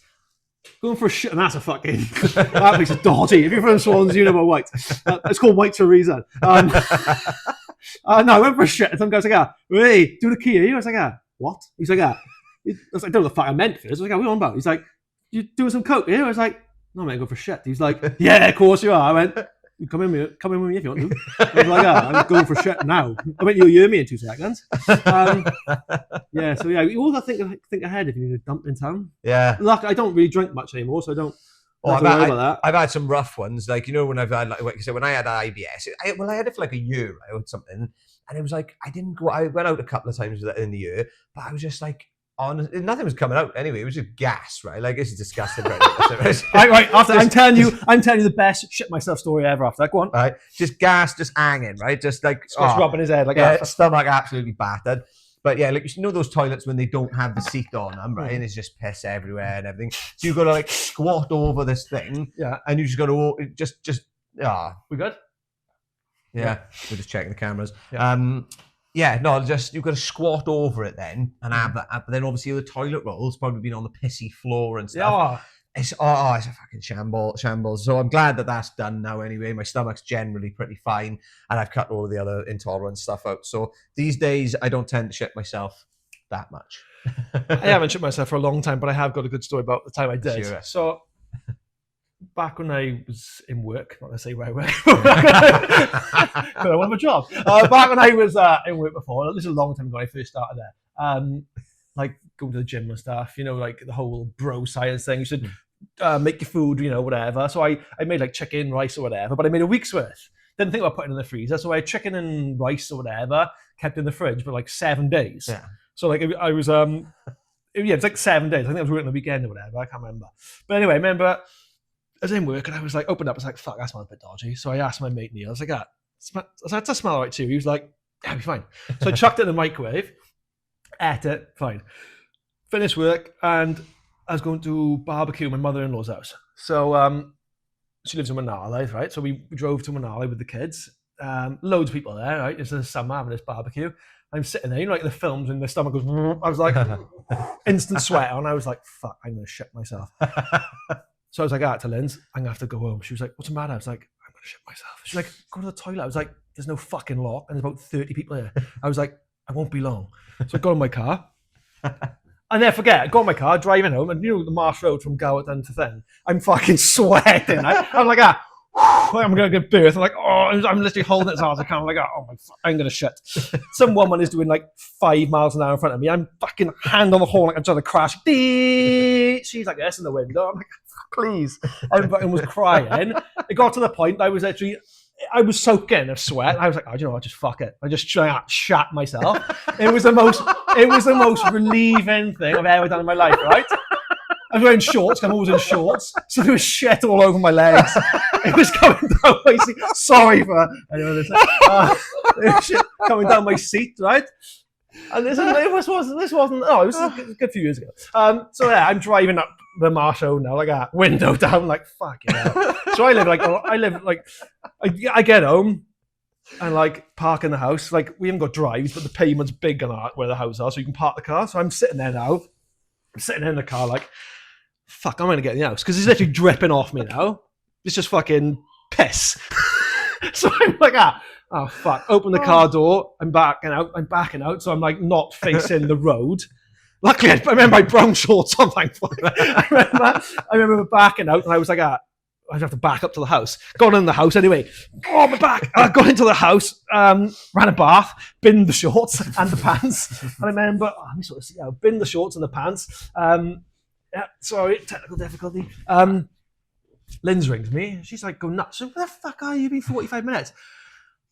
Going for a shit, and that's a fucking that place is dodgy. If you're from Swans, you know about White's. It's called White's for a reason. No, I went for a shit, and some guy's like, "Hey, do the key." I was like, "What?" He's like, I was like, I don't know the fuck I meant first. I was like, "What are you on about?" He's like, "You doing some coke?" I was like, "No, mate, I go for shit." He's like, "Yeah, of course you are." I went, "You come in with me if you want to." I was like, "I'm going for shit now." I went, "You'll hear me in 2 seconds." Yeah, so yeah, you all got to think ahead if you need to dump in town. Yeah. Luck, I don't really drink much anymore, so I don't. I've had some rough ones, like, you know, when I've had, like I said, when I had IBS, I had it for like a year, right, or something, and it was like I went out a couple of times in the year, but I was just like, nothing was coming out anyway. It was just gas, right? Like, this is disgusting. Right. After I'm telling you the best shit myself story ever. After that, go on. Right, just gas, just hanging, right? Just like rubbing his head, like stomach absolutely battered. But yeah, like, you know those toilets when they don't have the seat on them, right? And it's just piss everywhere and everything. So you've got to like squat over this thing, and you just got to we good? Yeah, we're just checking the cameras. You've got to squat over it then and have that. But then obviously the toilet roll's probably been on the pissy floor and stuff. It's a fucking shambles. So I'm glad that that's done now anyway. My stomach's generally pretty fine, and I've cut all of the other intolerant stuff out. So these days I don't tend to shit myself that much. I haven't shit myself for a long time, but I have got a good story about the time I did. Sure. So back when I was in work, not to say where I work, but I want a job. Back when I was in work before, this is a long time ago when I first started there. Like going to the gym and stuff, you know, like the whole bro science thing. You should make your food, you know, whatever. So I made like chicken, rice or whatever, but I made a week's worth. Didn't think about putting it in the freezer. So I had chicken and rice or whatever, kept in the fridge for like 7 days. Yeah. So like I was, it's like 7 days. I think I was working the weekend or whatever. I can't remember. But anyway, I remember I was in work and I was like, opened up. I was like, fuck, that smells a bit dodgy. So I asked my mate Neil, I was like, does that smell right too? He was like, yeah, it'll be fine. So I chucked it in the microwave. Ate it, fine. Finished work, and I was going to barbecue at my mother-in-law's house. So she lives in Manali, right? So we drove to Manali with the kids. Loads of people there, right? It's the summer having this barbecue. I'm sitting there, you know, like the films, and the stomach goes. I was like, instant sweat on. I was like, fuck, I'm gonna shit myself. So I was like, to Lynn's, I'm gonna have to go home. She was like, what's the matter? I was like, I'm gonna shit myself. She's like, go to the toilet. I was like, there's no fucking lock, and there's about 30 people here. I was like, I won't be long. So I got in my car. I never forget, I got in my car, driving home, and you know the Marsh Road from Goward down to Thing. I'm fucking sweating. I'm like, I'm going to give birth. I'm like, I'm literally holding it as hard as I can. I'm like, oh my, I'm going to shit. Some woman is doing like 5 miles an hour in front of me. I'm fucking hand on the horn like I'm trying to crash. She's like this in the window. I'm like, please. I was crying. It got to the point I was soaking of sweat. I was like, you know what, just fuck it. I just shat myself. It was the most relieving thing I've ever done in my life, right? I was wearing shorts, I'm always in shorts, so there was shit all over my legs. It was coming down my seat. Sorry for anyone listening. It was shit coming down my seat, right? And this wasn't. Oh, it was a good few years ago. So yeah, I'm driving up the Marshall now, like that, window down, like fucking hell. So I live like, I get home and like park in the house. Like we haven't got drives, but the pavement's big on where the house are, so you can park the car. So I'm sitting there now. I'm sitting in the car like, fuck, I'm gonna get in the house because it's literally dripping off me now. It's just fucking piss. So I'm like, oh fuck, open the car door, I'm backing out, so I'm like not facing the road. Luckily, I remember my brown shorts on, thankfully. I remember backing out, and I was like, I'd have to back up to the house. Got in the house anyway. Oh, my back. I got into the house, ran a bath, binned the shorts and the pants. And I remember, let me sort of see how, binned the shorts and the pants. Sorry, technical difficulty. Lynn's rings me. She's like, go nuts. So where the fuck are you? You've been 45 minutes.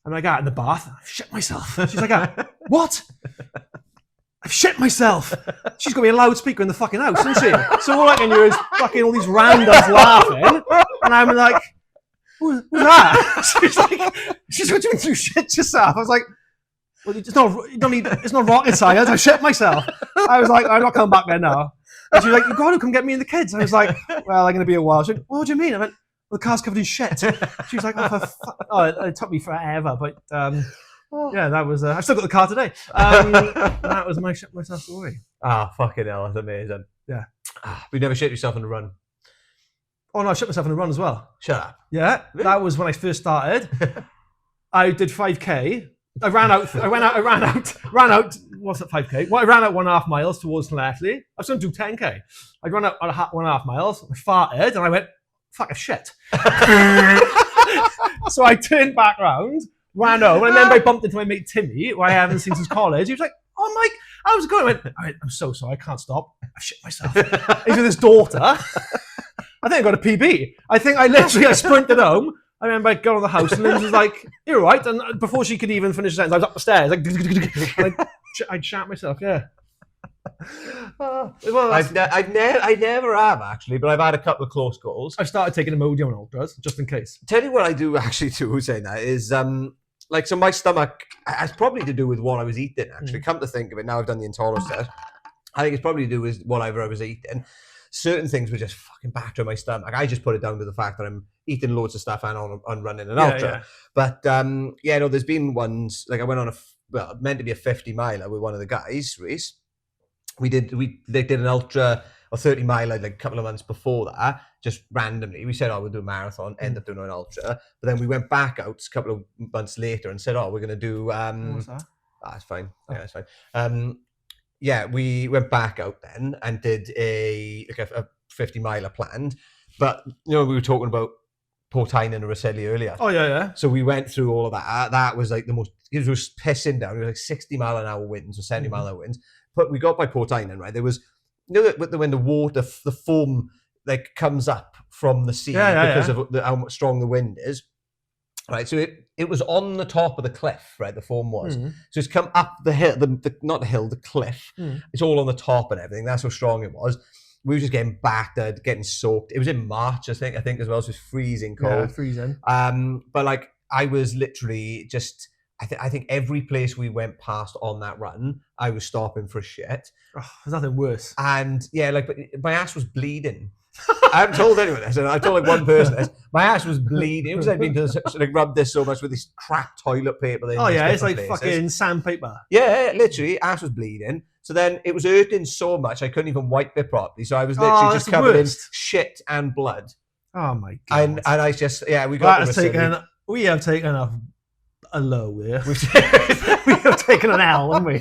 I'm like, in the bath. I shit myself. She's like, what? I've shit myself. She's got me a loudspeaker in the fucking house, isn't she? So all I can hear is fucking all these randoms laughing. And I'm like, who's that? She's like, you shit yourself. I was like, well, it's not rocket science. I shit myself. I was like, I'm not coming back there now. And she's like, you got to come get me and the kids. I was like, well, I'm going to be a while. She went, what do you mean? I went, well, the car's covered in shit. She was like, it took me forever, but yeah, that was. I've still got the car today. That was my shit myself story. Fucking hell, that's amazing. Yeah. But you never shit yourself on the run. Oh no, I shit myself on the run as well. Shut up. Yeah, really? That was when I first started. I did 5k. I ran out. What's that 5k? Well, I ran out 1.5 miles towards Llanelli. I was going to do 10k. I ran out 1.5 miles. I farted and I went, fuck a shit. So I turned back round, ran home, and then I bumped into my mate Timmy, who I haven't seen since college. He was like, oh, Mike, how's it going? I went, I'm so sorry, I can't stop. I shit myself. He's with his daughter. I think I got a PB. I sprinted home. I remember I got on the house and Lynn was like, you're right. And before she could even finish the sentence, I was up the stairs. Like, I'd shat myself, yeah. I never have, actually, but I've had a couple of close calls. I've started taking Imodium and Ultras, just in case. Tell you what I do actually too, saying that, is so my stomach, it's probably to do with what I was eating, actually. Come to think of it, now I've done the intolerance test, I think it's probably to do with whatever I was eating. Certain things were just fucking battering my stomach. I just put it down to the fact that I'm eating loads of stuff and on running an ultra. Yeah. But there's been ones, like I went on meant to be a 50 miler with one of the guys, Reese. They did an ultra, or 30 miler like a couple of months before that, just randomly. We said, we'll do a marathon, end up doing an ultra. But then we went back out a couple of months later and said, we're going to do... what's that? It's fine. Yeah, it's fine. We went back out then and did a 50 miler planned. But, we were talking about Portine and Rosselli earlier. Oh, yeah. So we went through all of that. That was like it was pissing down. It was like 60 mile an hour winds or 70 mile an hour winds. But we got by Portine, right? There was, when the water, the foam like comes up from the sea because of how strong the wind is. Right, so it was on the top of the cliff, right? The foam was. So it's come up the hill, not the hill, the cliff. It's all on the top and everything. That's how strong it was. We were just getting battered, getting soaked. It was in March, I think as well. So it was freezing cold. Yeah, freezing. But like I was literally just, I think every place we went past on that run, I was stopping for shit. Oh, there's nothing worse. And but my ass was bleeding. I haven't told anyone this, and I've told like one person this. My ass was bleeding. It was I'd been to rub this so much with this crap toilet paper. It's like places. Fucking sandpaper. Yeah, literally, ass was bleeding. So then it was hurting so much I couldn't even wipe it properly. So I was literally just covered in shit and blood. Oh my god! And I just we have taken a low here. We have taken an L, haven't we?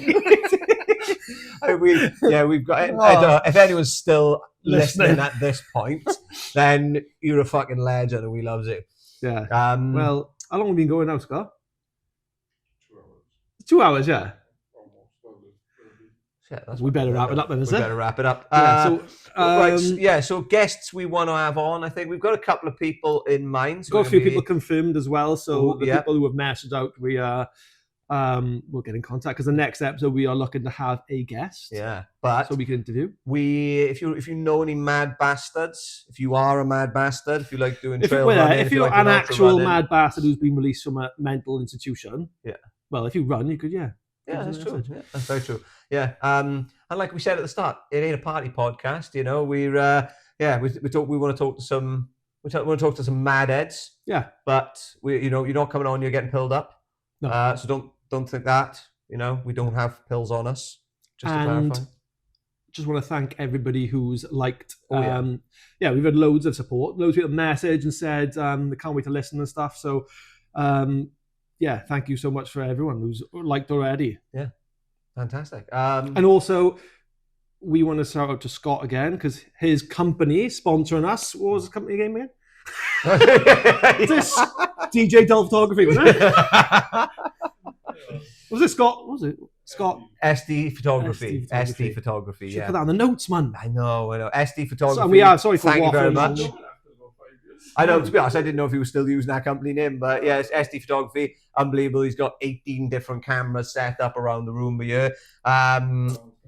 We've got. If anyone's still listening at this point, then you're a fucking legend, and we love you. Yeah. Well, how long have we been going now, Scott? 2 hours. 2 hours, yeah. We better wrap it up then, better wrap it up. So guests we want to have on, I think we've got a couple of people in mind. We've got a few people confirmed as well. So people who have messaged out, we'll get in contact because the next episode we are looking to have a guest. Yeah, but so we can interview. If you know any mad bastards, if you are a mad bastard, if you like doing trail running, if you're an actual mad bastard who's been released from a mental institution, well, if you run, you could, Yeah, that's true. Yeah, that's very true. Yeah, and like we said at the start, it ain't a party podcast. We're we want to talk to some. We want to talk to some mad heads. Yeah. But you're not coming on. You're getting pilled up. No. So don't think that. We don't have pills on us. Just to clarify. Just want to thank everybody who's liked. Oh, yeah. We've had loads of support. Loads of people messaged and said they can't wait to listen and stuff. So, thank you so much for everyone who's liked already. Yeah, fantastic. And also, we want to shout out to Scott again because his company sponsoring us. What was his company name again? This DJ Dull Photography, wasn't it? Was it Scott? What was it? Scott. SD Photography. SD Photography. Should Yeah. put that on the notes, man. I know. SD Photography. So we are sorry for Thank you very waffling. much. I know, to be honest, I didn't know if he was still using that company name, but yeah, it's SD Photography. Unbelievable. He's got 18 different cameras set up around the room here.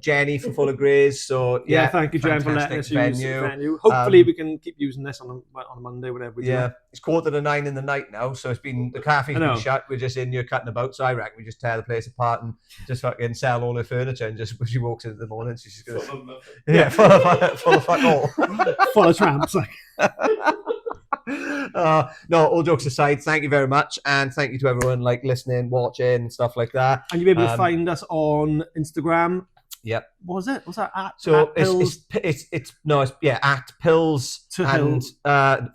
Jenny from Full of Grays. So yeah, thank you, Jen, for letting us use the venue. Hopefully, we can keep using this on a Monday, whatever we do. Yeah, it's 8:45 in the night now, so it's been the caffeine's been shut. We're just in here cutting about. So I reckon we just tear the place apart and just fucking sell all her furniture. And just when she walks in the morning, she's gonna full of fuck all, full of tramps. Like. No, all jokes aside, thank you very much, and thank you to everyone listening, watching, stuff like that. And you'll be able to find us on Instagram. Yep. What was it? What's that? At Pills? It's at Pills to and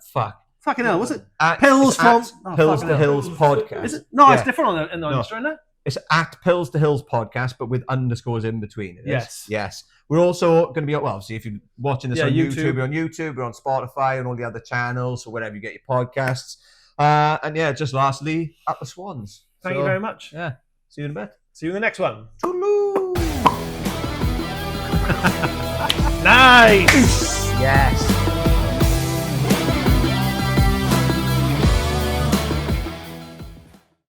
fuck. Fucking hell, was it? Pills to Hills podcast. Is it? No, it's different on the Insta, isn't it? It's at Pills to Hills podcast, but with underscores in between. Yes. We're also going to be obviously if you're watching this on YouTube, we're on YouTube, we're on Spotify, and all the other channels, or wherever you get your podcasts. And just lastly, up the Swans. Thank you very much. Yeah. See you in a bit. See you in the next one. Toodaloo. Nice. Yes.